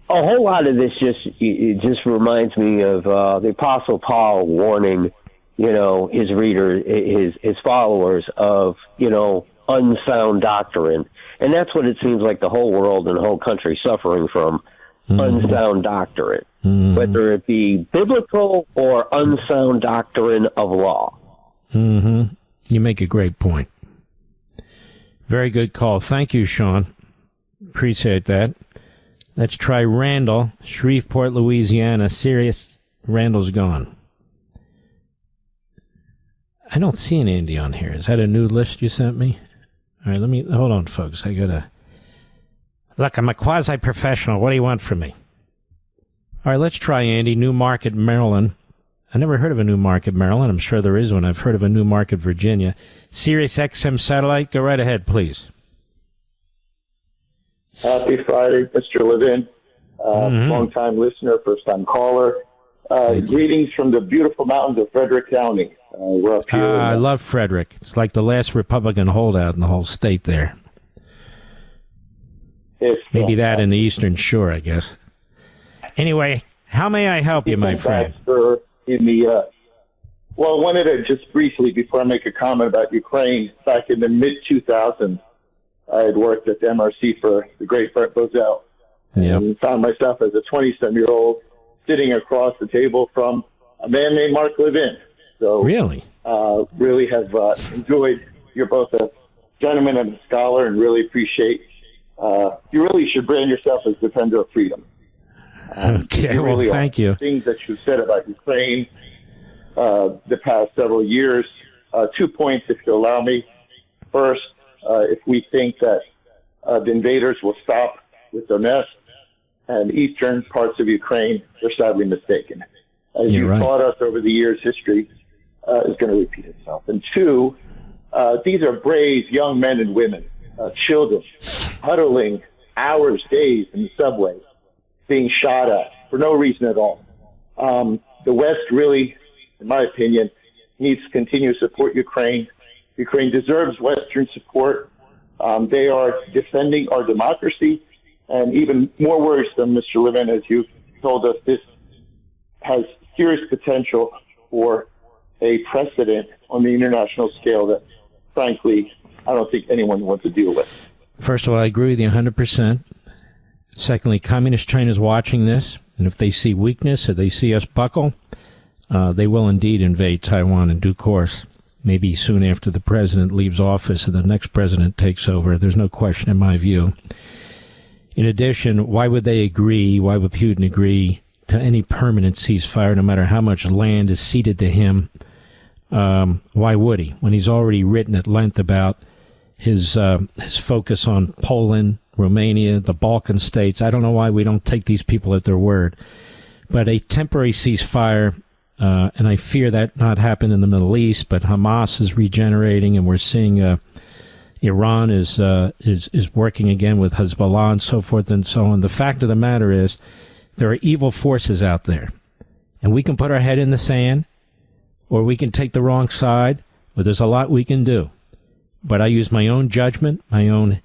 whole lot of this just reminds me of the Apostle Paul warning, his readers, his followers of, unsound doctrine. And that's what it seems like the whole world and the whole country suffering from, unsound doctrine, whether it be biblical or unsound doctrine of law. Mm-hmm. You make a great point. Very good call. Thank you, Sean. Appreciate that. Let's try Randall, Shreveport, Louisiana. Serious. Randall's gone. I don't see an Andy on here. Is that a new list you sent me? All right, hold on, folks. Look, I'm a quasi-professional. What do you want from me? All right, let's try Andy, New Market, Maryland. I never heard of a New Market, Maryland. I'm sure there is one. I've heard of a New Market, Virginia. Sirius XM satellite. Go right ahead, please. Happy Friday, Mr. Levin. Long-time listener, first-time caller. Greetings from the beautiful mountains of Frederick County. We're up here. I love Frederick. It's like the last Republican holdout in the whole state there. Maybe that in the Eastern Shore, I guess. Anyway, how may I help you, my friend? Well, I wanted to just briefly, before I make a comment about Ukraine, back in the mid-2000s, I had worked at the MRC for the great Brent Bozell. And found myself as a 20-some-year-old sitting across the table from a man named Mark Levin. So really have enjoyed. You're both a gentleman and a scholar, and really appreciate. You really should brand yourself as defender of freedom. Okay, well, really thank you. Things that you've said about Ukraine the past several years. 2 points, if you allow me. First, if we think that the invaders will stop with Donetsk and eastern parts of Ukraine, they're sadly mistaken. As you've taught us over the years, history is going to repeat itself. And two, these are brave young men and women, children, huddling hours, days in the subway, being shot at for no reason at all. The West really, in my opinion, needs to continue to support Ukraine. Ukraine deserves Western support. They are defending our democracy. And even more worrisome, Mr. Levin, as you told us, this has serious potential for a precedent on the international scale that, frankly, I don't think anyone wants to deal with. First of all, I agree with you 100%. Secondly, Communist China is watching this, and if they see weakness or they see us buckle, they will indeed invade Taiwan in due course. Maybe soon after the president leaves office and the next president takes over. There's no question in my view. In addition, why would they agree, why would Putin agree to any permanent ceasefire, no matter how much land is ceded to him? Why would he? When he's already written at length about his focus on Poland, Romania, the Balkan states. I don't know why we don't take these people at their word. But a temporary ceasefire, and I fear that not happen in the Middle East, but Hamas is regenerating, and we're seeing Iran is working again with Hezbollah and so forth and so on. The fact of the matter is there are evil forces out there, and we can put our head in the sand, or we can take the wrong side, or there's a lot we can do. But I use my own judgment, my own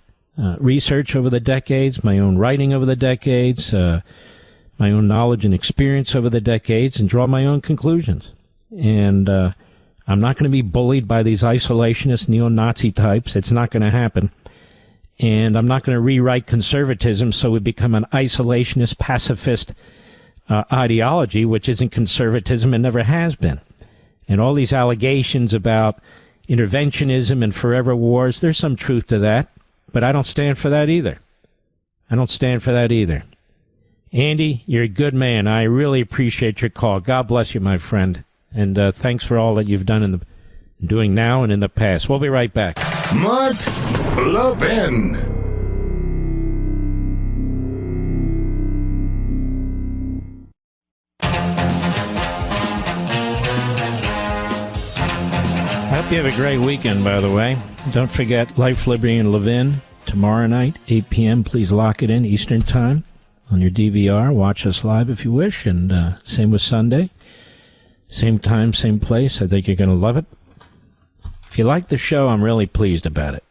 research over the decades, my own writing over the decades, my own knowledge and experience over the decades, and draw my own conclusions. And I'm not going to be bullied by these isolationist neo-Nazi types. It's not going to happen. And I'm not going to rewrite conservatism so we become an isolationist, pacifist ideology, which isn't conservatism and never has been. And all these allegations about interventionism and forever wars, there's some truth to that, but I don't stand for that either. I don't stand for that either. Andy, you're a good man. I really appreciate your call. God bless you, my friend. And thanks for all that you've done in the doing now and in the past. We'll be right back. Mark Levin. I hope you have a great weekend, by the way. Don't forget Life, Liberty, and Levin tomorrow night, 8 p.m. Please lock it in Eastern Time on your DVR. Watch us live if you wish, and same with Sunday. Same time, same place. I think you're going to love it. If you like the show, I'm really pleased about it.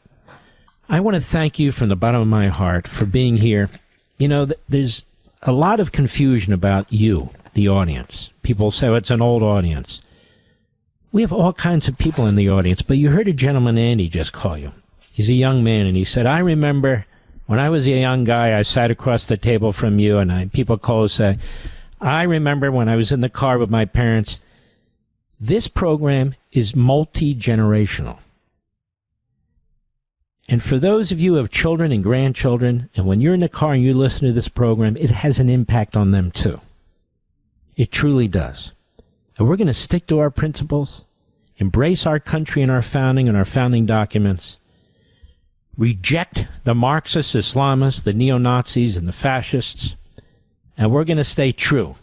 I want to thank you from the bottom of my heart for being here. You know, there's a lot of confusion about you, the audience. People say, oh, it's an old audience. We have all kinds of people in the audience, but you heard a gentleman, Andy, just call you. He's a young man, and he said, I remember when I was a young guy, I sat across the table from you, and people call and say, I remember when I was in the car with my parents. This program is multi-generational. And for those of you who have children and grandchildren, and when you're in the car and you listen to this program, it has an impact on them too. It truly does. And we're going to stick to our principles, embrace our country and our founding documents, reject the Marxists, Islamists, the neo-Nazis, and the fascists, and we're going to stay true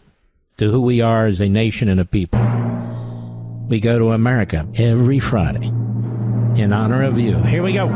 to who we are as a nation and a people. We go to America every Friday in honor of you. Here we go.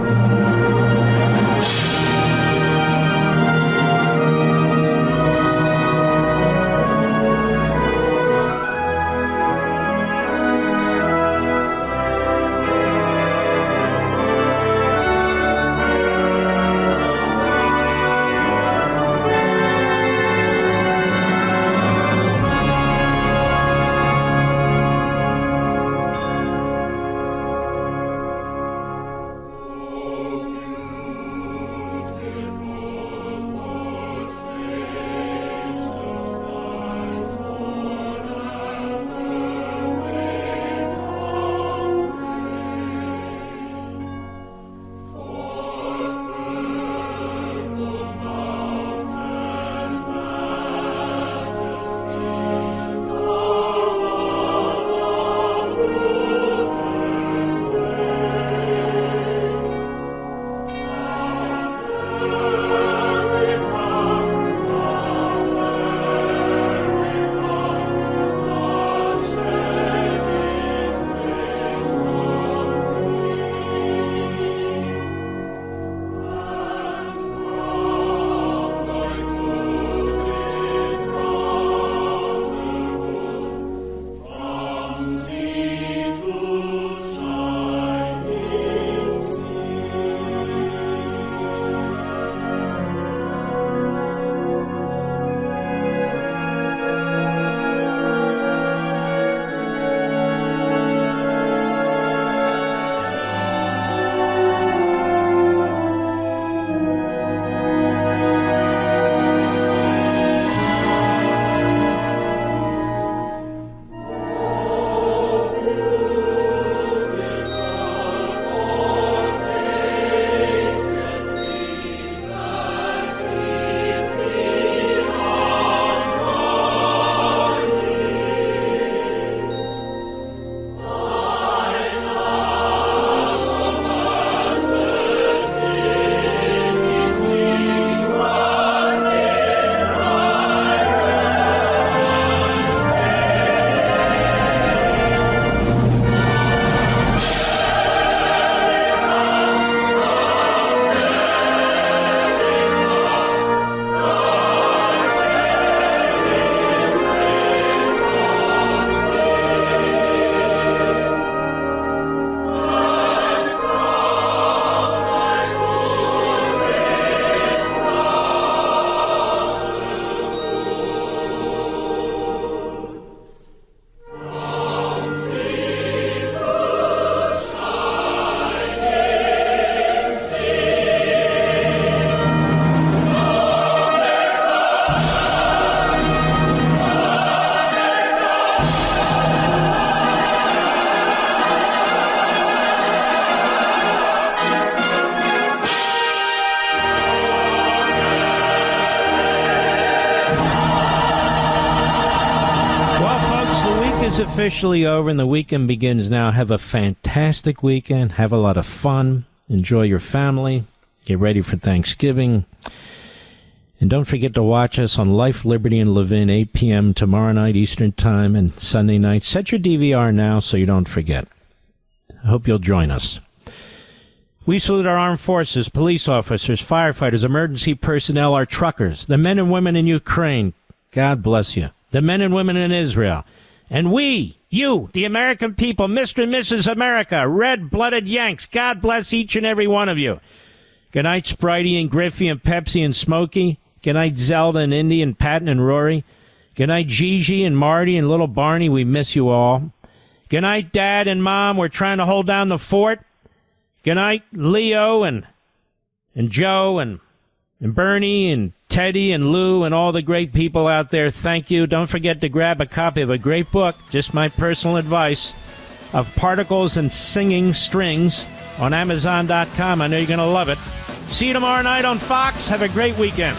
is officially over and the weekend begins now. Have a fantastic weekend. Have a lot of fun. Enjoy your family. Get ready for Thanksgiving. And don't forget to watch us on Life, Liberty, and Levin, 8 p.m. tomorrow night Eastern Time and Sunday night. Set your DVR now so you don't forget. I hope you'll join us. We salute our armed forces, police officers, firefighters, emergency personnel, our truckers, the men and women in Ukraine. God bless you. The men and women in Israel. And we, you, the American people, Mr. and Mrs. America, red-blooded Yanks, God bless each and every one of you. Good night, Spritey and Griffey and Pepsi and Smokey. Good night, Zelda and Indy and Patton and Rory. Good night, Gigi and Marty and little Barney. We miss you all. Good night, Dad and Mom. We're trying to hold down the fort. Good night, Leo and Joe and Bernie and Teddy and Lou and all the great people out there. Thank you. Don't forget to grab a copy of a great book, just my personal advice, of Particles and Singing Strings on Amazon.com. I know you're going to love it. See you tomorrow night on Fox. Have a great weekend.